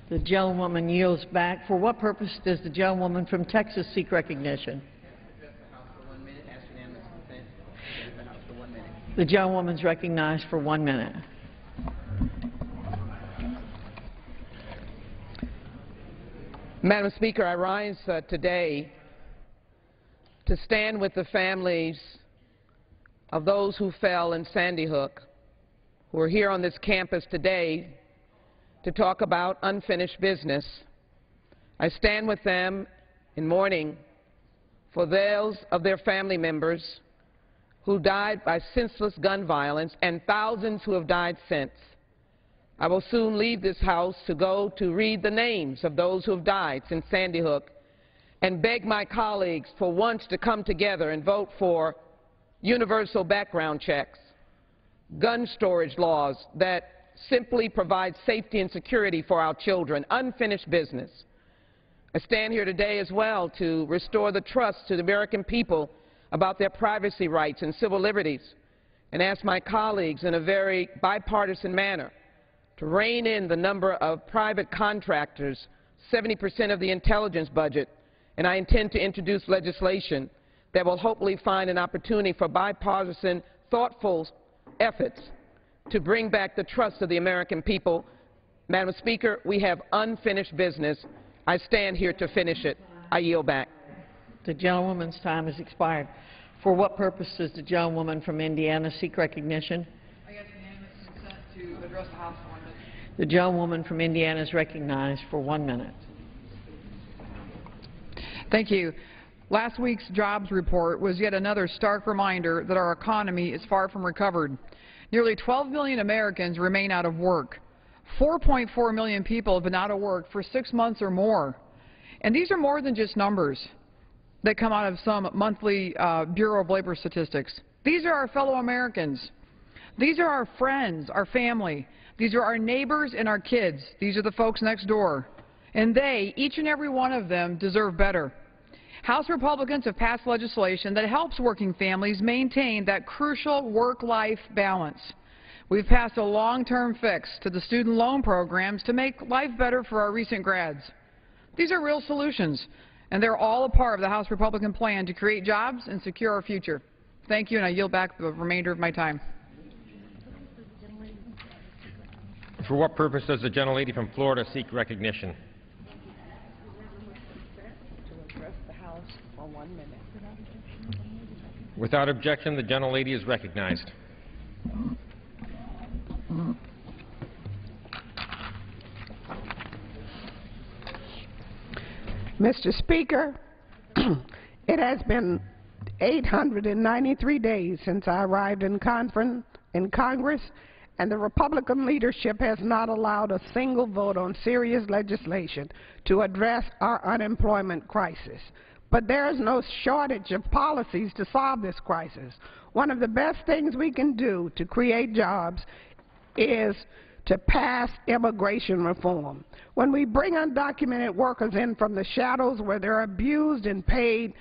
The gentlewoman yields back. For what purpose does the gentlewoman from Texas seek recognition? The gentlewoman is recognized for 1 minute. Madam Speaker, I rise today to stand with the families of those who fell in Sandy Hook, who are here on this campus today to talk about unfinished business. I stand with them in mourning for those of their family members who died by senseless gun violence and thousands who have died since. I will soon leave this House to go to read the names of those who have died since Sandy Hook and beg my colleagues for once to come together and vote for universal background checks, gun storage laws that simply provide safety and security for our children, unfinished business. I stand here today as well to restore the trust to the American people about their privacy rights and civil liberties, and ask my colleagues in a very bipartisan manner to rein in the number of private contractors, 70% of the intelligence budget, and I intend to introduce legislation that will hopefully find an opportunity for bipartisan, thoughtful efforts to bring back the trust of the American people. Madam Speaker, we have unfinished business. I stand here to finish it. I yield back. The gentlewoman's time has expired. For what purpose does the gentlewoman from Indiana seek recognition? I ask unanimous consent to address the House for 1 minute. The gentlewoman from Indiana is recognized for 1 minute. Thank you. Last week's jobs report was yet another stark reminder that our economy is far from recovered. Nearly 12 million Americans remain out of work. 4.4 million people have been out of work for 6 months or more. And these are more than just numbers that come out of some monthly Bureau of Labor statistics. These are our fellow Americans. These are our friends, our family. These are our neighbors and our kids. These are the folks next door. And they, each and every one of them, deserve better. House Republicans have passed legislation that helps working families maintain that crucial work-life balance. We've passed a long-term fix to the student loan programs to make life better for our recent grads. These are real solutions, and they're all a part of the House Republican plan to create jobs and secure our future. Thank you, and I yield back the remainder of my time. For what purpose does the gentlelady from Florida seek recognition? Without objection, the gentlelady is recognized. Mr. Speaker, it has been 893 days since I arrived in Congress, and the Republican leadership has not allowed a single vote on serious legislation to address our unemployment crisis. But there is no shortage of policies to solve this crisis. One of the best things we can do to create jobs is to pass immigration reform. When we bring undocumented workers in from the shadows where they're abused and paid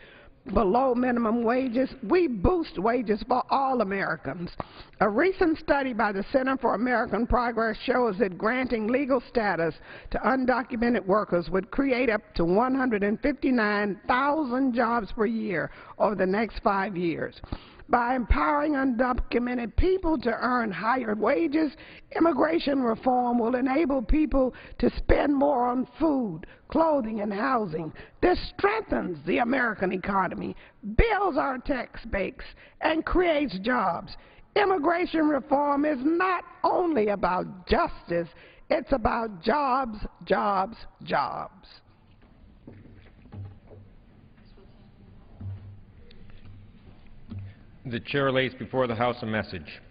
below minimum wages, we boost wages for all Americans. A recent study by the Center for American Progress shows that granting legal status to undocumented workers would create up to 159,000 jobs per year over the next 5 years. By empowering undocumented people to earn higher wages, immigration reform will enable people to spend more on food, clothing, and housing. This strengthens the American economy, builds our tax base, and creates jobs. Immigration reform is not only about justice, it's about jobs, jobs, jobs. The chair lays before the House a message.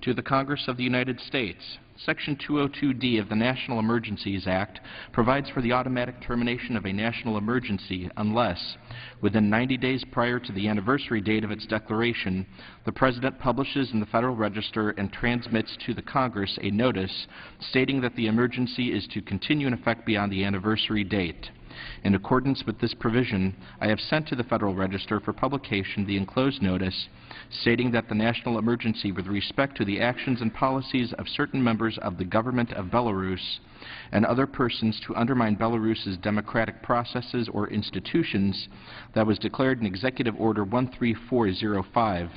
To the Congress of the United States, Section 202D of the National Emergencies Act provides for the automatic termination of a national emergency unless, within 90 days prior to the anniversary date of its declaration, the President publishes in the Federal Register and transmits to the Congress a notice stating that the emergency is to continue in effect beyond the anniversary date. In accordance with this provision, I have sent to the Federal Register for publication the enclosed notice stating that the national emergency with respect to the actions and policies of certain members of the government of Belarus and other persons to undermine Belarus's democratic processes or institutions that was declared in Executive Order 13405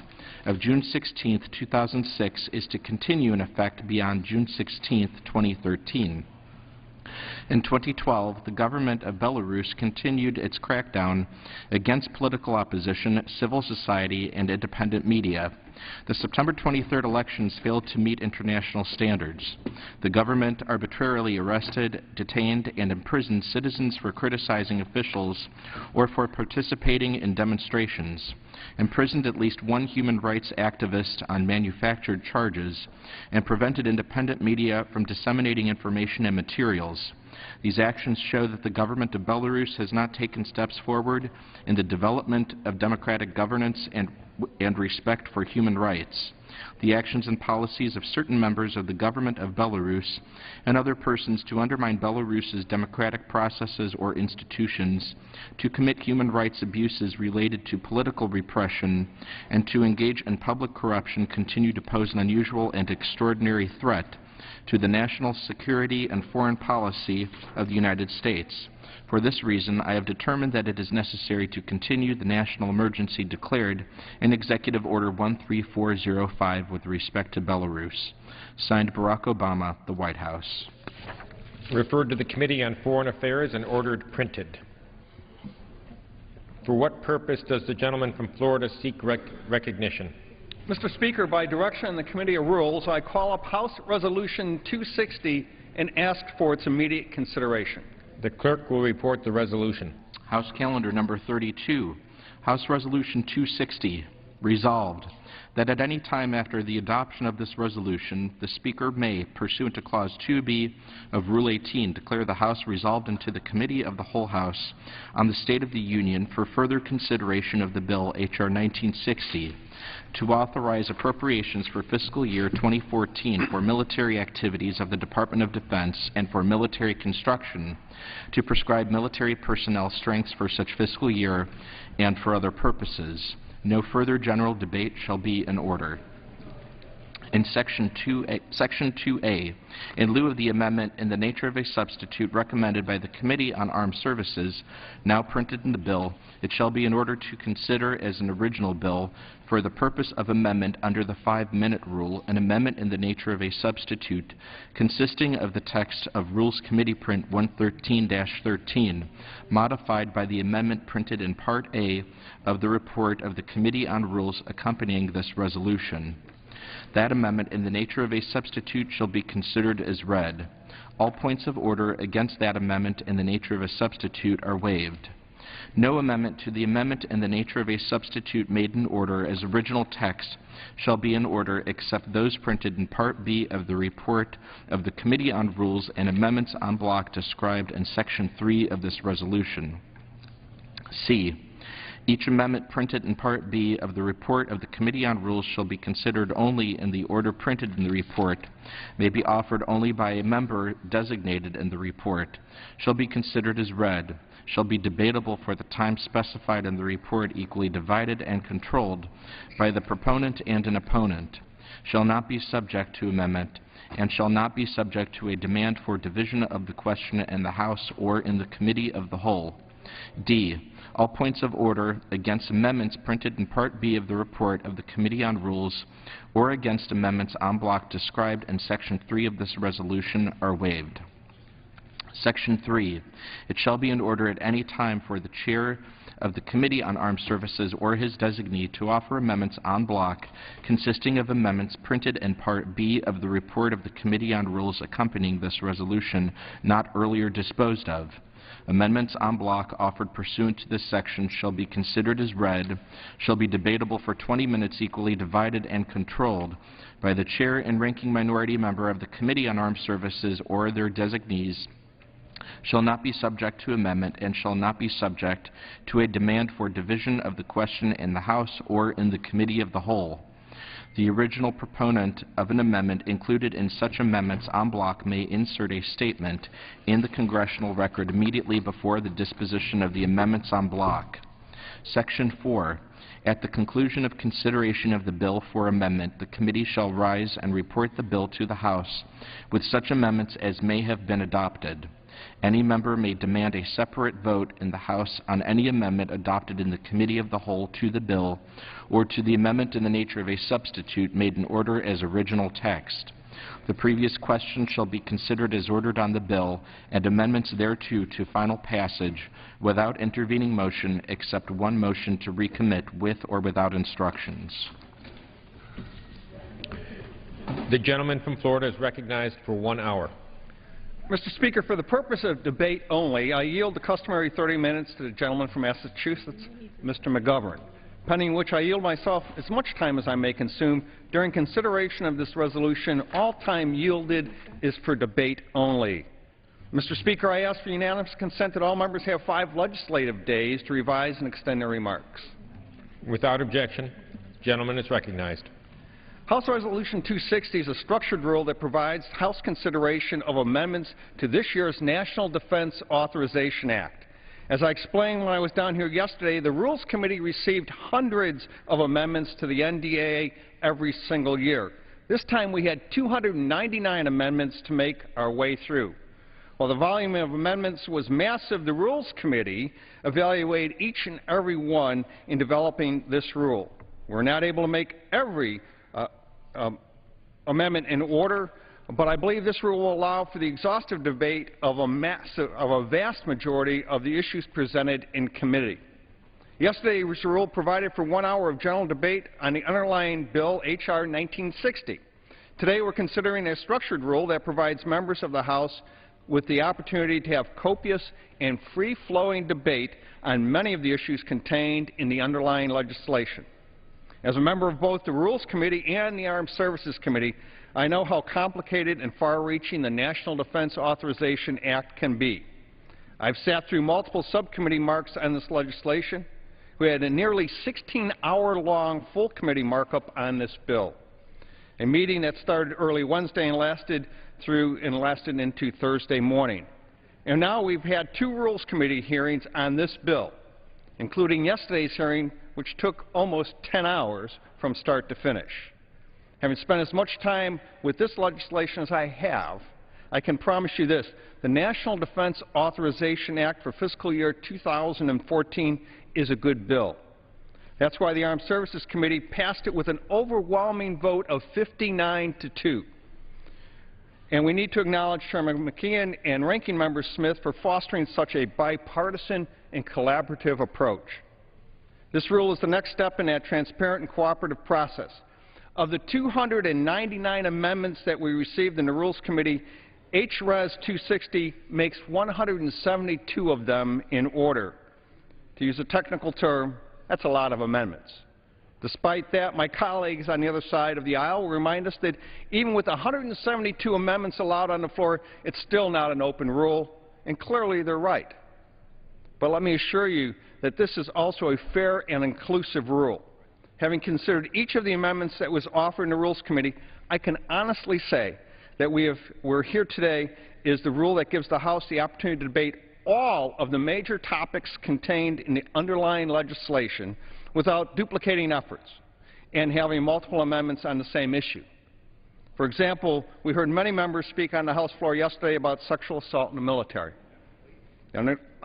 of June 16, 2006 is to continue in effect beyond June 16, 2013. In 2012, the government of Belarus continued its crackdown against political opposition, civil society, and independent media. The September 23rd elections failed to meet international standards. The government arbitrarily arrested, detained, and imprisoned citizens for criticizing officials or for participating in demonstrations, imprisoned at least one human rights activist on manufactured charges, and prevented independent media from disseminating information and materials. These actions show that the government of Belarus has not taken steps forward in the development of democratic governance and respect for human rights. The actions and policies of certain members of the government of Belarus and other persons to undermine Belarus's democratic processes or institutions, to commit human rights abuses related to political repression, and to engage in public corruption continue to pose an unusual and extraordinary threat to the national security and foreign policy of the United States. For this reason, I have determined that it is necessary to continue the national emergency declared in Executive Order 13405 with respect to Belarus. Signed, Barack Obama, the White House. Referred to the Committee on Foreign Affairs and ordered printed. For what purpose does the gentleman from Florida seek recognition? Mr. Speaker, by direction of the Committee of Rules, I call up House Resolution 260 and ask for its immediate consideration. The clerk will report the resolution. House Calendar Number 32, House Resolution 260, resolved that at any time after the adoption of this resolution, the Speaker may, pursuant to Clause 2B of Rule 18, declare the House resolved into the Committee of the Whole House on the State of the Union for further consideration of the bill H.R. 1960 to authorize appropriations for fiscal year 2014 for military activities of the Department of Defense and for military construction, to prescribe military personnel strengths for such fiscal year and for other purposes. No further general debate shall be in order. In Section 2A, in lieu of the amendment in the nature of a substitute recommended by the Committee on Armed Services, now printed in the bill, it shall be in order to consider as an original bill for the purpose of amendment under the 5-minute rule, an amendment in the nature of a substitute consisting of the text of Rules Committee Print 113-13, modified by the amendment printed in Part A of the report of the Committee on Rules accompanying this resolution. That amendment in the nature of a substitute shall be considered as read. All points of order against that amendment in the nature of a substitute are waived. No amendment to the amendment in the nature of a substitute made in order as original text shall be in order except those printed in Part B of the report of the Committee on Rules and amendments en bloc described in Section 3 of this resolution. C. Each amendment printed in Part B of the report of the Committee on Rules shall be considered only in the order printed in the report, may be offered only by a member designated in the report, shall be considered as read, shall be debatable for the time specified in the report, equally divided and controlled by the proponent and an opponent, shall not be subject to amendment, and shall not be subject to a demand for division of the question in the House or in the Committee of the Whole. D. All points of order against amendments printed in Part B of the report of the Committee on Rules or against amendments en bloc described in Section 3 of this resolution are waived. Section 3. It shall be in order at any time for the Chair of the Committee on Armed Services or his designee to offer amendments en bloc consisting of amendments printed in Part B of the report of the Committee on Rules accompanying this resolution not earlier disposed of. Amendments en bloc offered pursuant to this section shall be considered as read, shall be debatable for 20 minutes equally divided and controlled by the chair and ranking minority member of the Committee on Armed Services or their designees, shall not be subject to amendment, and shall not be subject to a demand for division of the question in the House or in the Committee of the Whole. The original proponent of an amendment included in such amendments en bloc may insert a statement in the congressional record immediately before the disposition of the amendments en bloc. Section 4. At the conclusion of consideration of the bill for amendment, the committee shall rise and report the bill to the House with such amendments as may have been adopted. Any member may demand a separate vote in the House on any amendment adopted in the Committee of the Whole to the bill or to the amendment in the nature of a substitute made in order as original text. The previous question shall be considered as ordered on the bill and amendments thereto to final passage without intervening motion except one motion to recommit with or without instructions. The gentleman from Florida is recognized for 1 hour. Mr. Speaker, for the purpose of debate only, I yield the customary 30 minutes to the gentleman from Massachusetts, Mr. McGovern, pending which I yield myself as much time as I may consume. During consideration of this resolution, all time yielded is for debate only. Mr. Speaker, I ask for unanimous consent that all members have 5 legislative days to revise and extend their remarks. Without objection, the gentleman is recognized. House Resolution 260 is a structured rule that provides House consideration of amendments to this year's National Defense Authorization Act. As I explained when I was down here yesterday, the Rules Committee received hundreds of amendments to the NDAA every single year. This time we had 299 amendments to make our way through. While the volume of amendments was massive, the Rules Committee evaluated each and every one in developing this rule. We're not able to make every amendment in order, but I believe this rule will allow for the exhaustive debate of a vast majority of the issues presented in committee. Yesterday, the rule provided for 1 hour of general debate on the underlying bill, H.R. 1960. Today, we're considering a structured rule that provides members of the House with the opportunity to have copious and free-flowing debate on many of the issues contained in the underlying legislation. As a member of both the Rules Committee and the Armed Services Committee, I know how complicated and far-reaching the National Defense Authorization Act can be. I've sat through multiple subcommittee marks on this legislation. We had a nearly 16-hour-long full committee markup on this bill, a meeting that started early Wednesday and lasted into Thursday morning. And now we've had 2 Rules Committee hearings on this bill, including yesterday's hearing, which took almost 10 hours from start to finish. Having spent as much time with this legislation as I have, I can promise you this: the National Defense Authorization Act for fiscal year 2014 is a good bill. That's why the Armed Services Committee passed it with an overwhelming vote of 59-2. And we need to acknowledge Chairman McKeon and Ranking Member Smith for fostering such a bipartisan and collaborative approach. This rule is the next step in that transparent and cooperative process. Of the 299 amendments that we received in the Rules Committee, H.Res. 260 makes 172 of them in order. To use a technical term, that's a lot of amendments. Despite that, my colleagues on the other side of the aisle will remind us that even with 172 amendments allowed on the floor, it's still not an open rule, and clearly they're right. But let me assure you that this is also a fair and inclusive rule. Having considered each of the amendments that was offered in the Rules Committee, I can honestly say that we're here today is the rule that gives the House the opportunity to debate all of the major topics contained in the underlying legislation without duplicating efforts and having multiple amendments on the same issue. For example, we heard many members speak on the House floor yesterday about sexual assault in the military.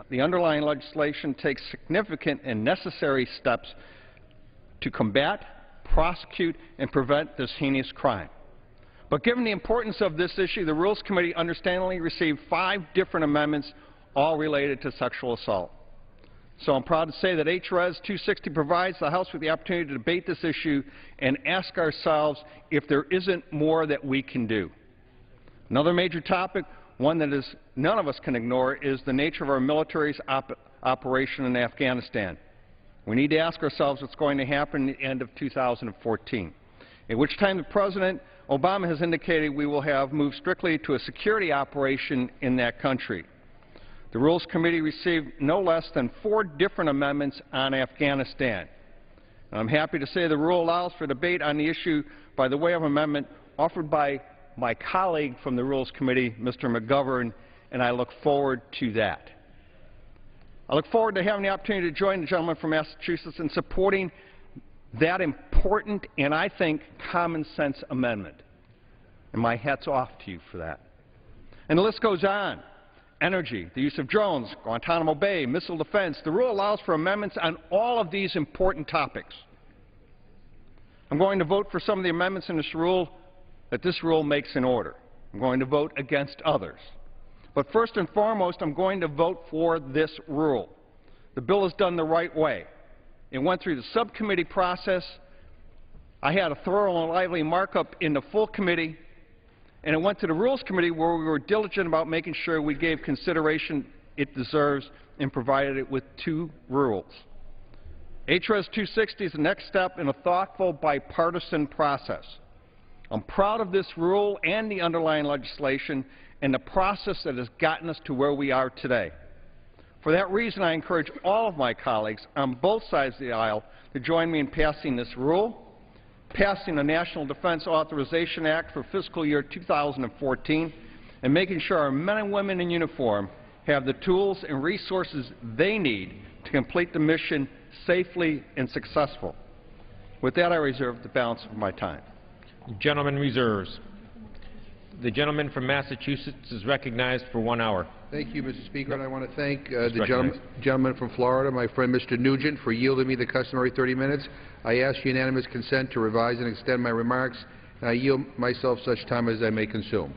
The underlying legislation takes significant and necessary steps to combat, prosecute, and prevent this heinous crime. But given the importance of this issue, the Rules Committee understandably received 5 different amendments, all related to sexual assault. So I'm proud to say that H.Res. 260 provides the House with the opportunity to debate this issue and ask ourselves if there isn't more that we can do. Another major topic one that none of us can ignore is the nature of our military's operation in Afghanistan. We need to ask ourselves what's going to happen at the end of 2014, at which time the President Obama has indicated we will have moved strictly to a security operation in that country. The Rules Committee received no less than 4 different amendments on Afghanistan. And I'm happy to say the rule allows for debate on the issue by the way of amendment offered by my colleague from the Rules Committee, Mr. McGovern, and I look forward to that. I look forward to having the opportunity to join the gentleman from Massachusetts in supporting that important and, I think, common-sense amendment. And my hat's off to you for that. And the list goes on. Energy, the use of drones, Guantanamo Bay, missile defense. The rule allows for amendments on all of these important topics. I'm going to vote for some of the amendments in this rule that this rule makes in order. I'm going to vote against others. But first and foremost, I'm going to vote for this rule. The bill is done the right way. It went through the subcommittee process. I had a thorough and lively markup in the full committee, and it went to the Rules Committee where we were diligent about making sure we gave consideration it deserves and provided it with 2 rules. HRES 260 is the next step in a thoughtful bipartisan process. I'm proud of this rule and the underlying legislation and the process that has gotten us to where we are today. For that reason, I encourage all of my colleagues on both sides of the aisle to join me in passing this rule, passing the National Defense Authorization Act for fiscal year 2014, and making sure our men and women in uniform have the tools and resources they need to complete the mission safely and successful. With that, I reserve the balance of my time. The gentleman reserves. The gentleman from Massachusetts is recognized for 1 hour. Thank you, Mr. Speaker, and I want to thank the gentleman from Florida, my friend Mr. Nugent, for yielding me the customary 30 minutes. I ask unanimous consent to revise and extend my remarks, and I yield myself such time as I may consume.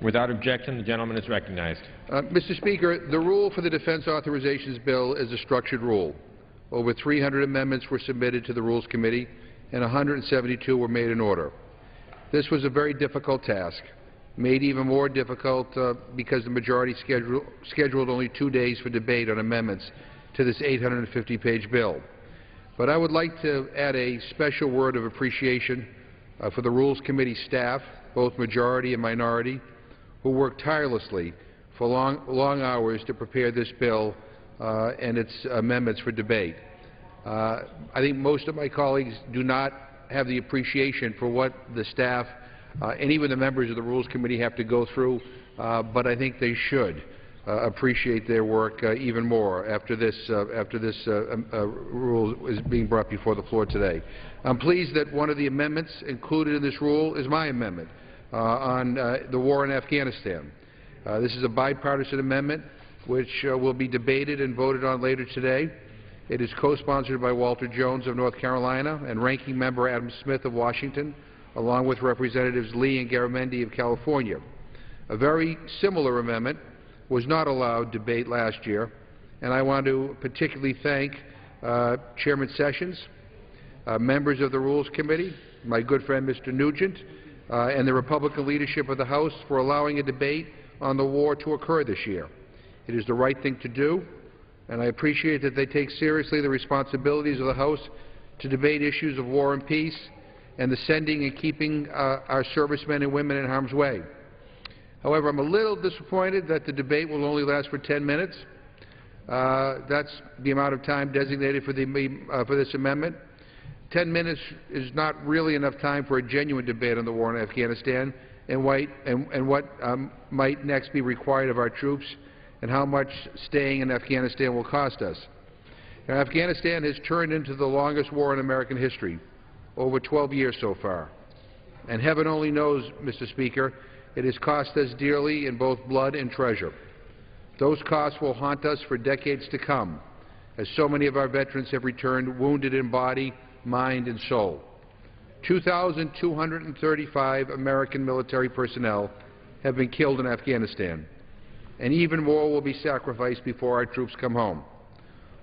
Without objection, the gentleman is recognized. Mr. Speaker, the rule for the Defense Authorizations Bill is a structured rule. Over 300 amendments were submitted to the Rules Committee, and 172 were made in order. This was a very difficult task, made even more difficult because the majority scheduled only 2 days for debate on amendments to this 850-page bill. But I would like to add a special word of appreciation for the Rules Committee staff, both majority and minority, who worked tirelessly for long hours to prepare this bill and its amendments for debate. I think most of my colleagues do not have the appreciation for what the staff and even the members of the Rules Committee have to go through, but I think they should appreciate their work even more after this rule is being brought before the floor today. I'm pleased that one of the amendments included in this rule is my amendment on the war in Afghanistan. This is a bipartisan amendment which will be debated and voted on later today. It is co-sponsored by Walter Jones of North Carolina and Ranking Member Adam Smith of Washington, along with Representatives Lee and Garamendi of California. A very similar amendment was not allowed debate last year, and I want to particularly thank Chairman Sessions, members of the Rules Committee, my good friend Mr. Nugent, and the Republican leadership of the House for allowing a debate on the war to occur this year. It is the right thing to do, and I appreciate that they take seriously the responsibilities of the House to debate issues of war and peace and the sending and keeping our servicemen and women in harm's way. However, I'm a little disappointed that the debate will only last for 10 minutes. That's the amount of time designated for this amendment. 10 minutes is not really enough time for a genuine debate on the war in Afghanistan and what might next be required of our troops and how much staying in Afghanistan will cost us. Now, Afghanistan has turned into the longest war in American history, over 12 years so far. And heaven only knows, Mr. Speaker, it has cost us dearly in both blood and treasure. Those costs will haunt us for decades to come, as so many of our veterans have returned wounded in body, mind, and soul. 2,235 American military personnel have been killed in Afghanistan, and even more will be sacrificed before our troops come home.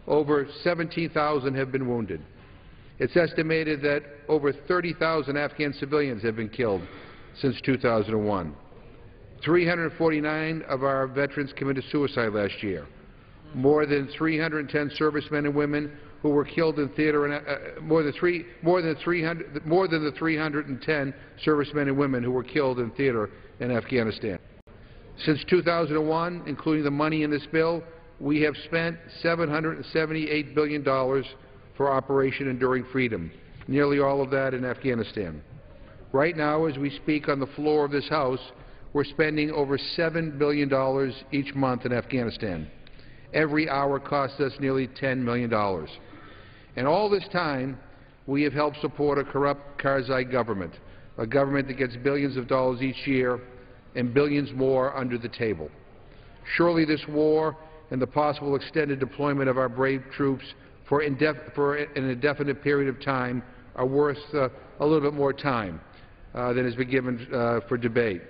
Over 17,000 have been wounded. It's estimated that over 30,000 Afghan civilians have been killed since 2001. 349 of our veterans committed suicide last year. More than 310 servicemen and women who were killed in theater, and more than the 310 servicemen and women who were killed in theater in Afghanistan. Since 2001, including the money in this bill, we have spent $778 billion for Operation Enduring Freedom, nearly all of that in Afghanistan. Right now, as we speak on the floor of this House, we're spending over $7 billion each month in Afghanistan. Every hour costs us nearly $10 million. And all this time, we have helped support a corrupt Karzai government, a government that gets billions of dollars each year and billions more under the table. Surely this war and the possible extended deployment of our brave troops for an indefinite period of time are worth a little bit more time than has been given for debate.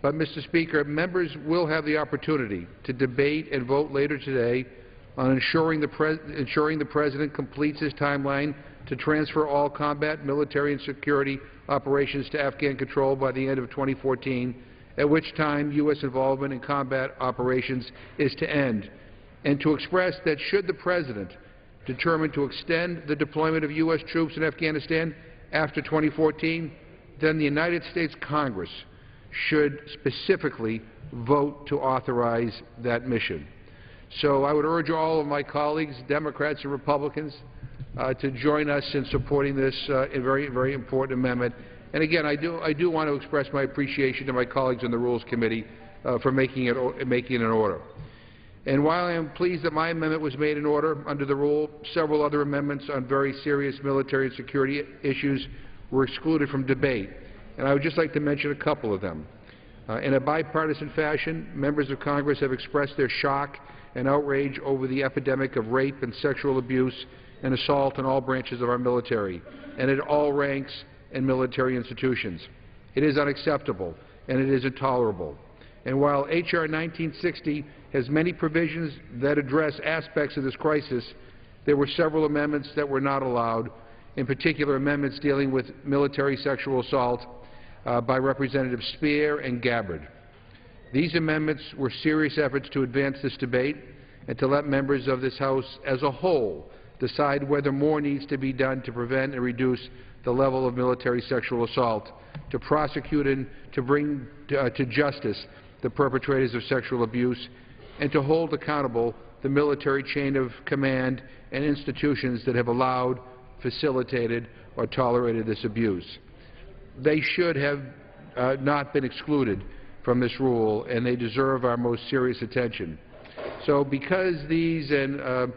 But, Mr. Speaker, members will have the opportunity to debate and vote later today on ensuring the President completes his timeline to transfer all combat, military and security operations to Afghan control by the end of 2014, at which time U.S. involvement in combat operations is to end, and to express that should the President determine to extend the deployment of U.S. troops in Afghanistan after 2014, then the United States Congress should specifically vote to authorize that mission. So I would urge all of my colleagues, Democrats and Republicans, to join us in supporting this very, very important amendment. And again, I do want to express my appreciation to my colleagues on the Rules Committee for making it in order. And while I am pleased that my amendment was made in order under the rule, several other amendments on very serious military and security issues were excluded from debate. And I would just like to mention a couple of them. In a bipartisan fashion, members of Congress have expressed their shock and outrage over the epidemic of rape and sexual abuse and assault in all branches of our military and at all ranks and military institutions. It is unacceptable and it is intolerable. And while H.R. 1960 has many provisions that address aspects of this crisis, there were several amendments that were not allowed, in particular amendments dealing with military sexual assault by Representatives Speer and Gabbard. These amendments were serious efforts to advance this debate and to let members of this House as a whole decide whether more needs to be done to prevent and reduce the level of military sexual assault, to prosecute and to bring to justice the perpetrators of sexual abuse, and to hold accountable the military chain of command and institutions that have allowed, facilitated, or tolerated this abuse. They should have not been excluded from this rule, and they deserve our most serious attention. So because these and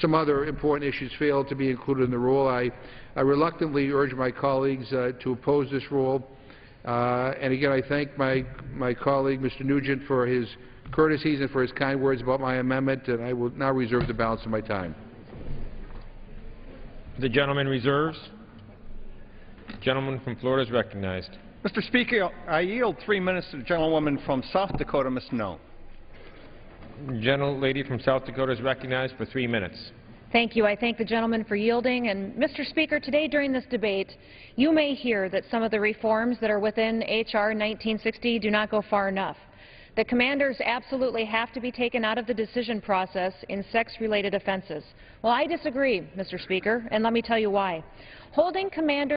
some other important issues failed to be included in the rule, I reluctantly urge my colleagues to oppose this rule. And again, I thank my colleague, Mr. Nugent, for his courtesies and for his kind words about my amendment, and I will now reserve the balance of my time. The gentleman reserves. The gentleman from Florida is recognized. Mr. Speaker, I yield 3 minutes to the gentlewoman from South Dakota, Ms. No. Gentlelady from South Dakota is recognized for 3 minutes. Thank you. I thank the gentleman for yielding. And, Mr. Speaker, today during this debate, you may hear that some of the reforms that are within H.R. 1960 do not go far enough. The commanders absolutely have to be taken out of the decision process in sex-related offenses. Well, I disagree, Mr. Speaker, and let me tell you why. Holding commanders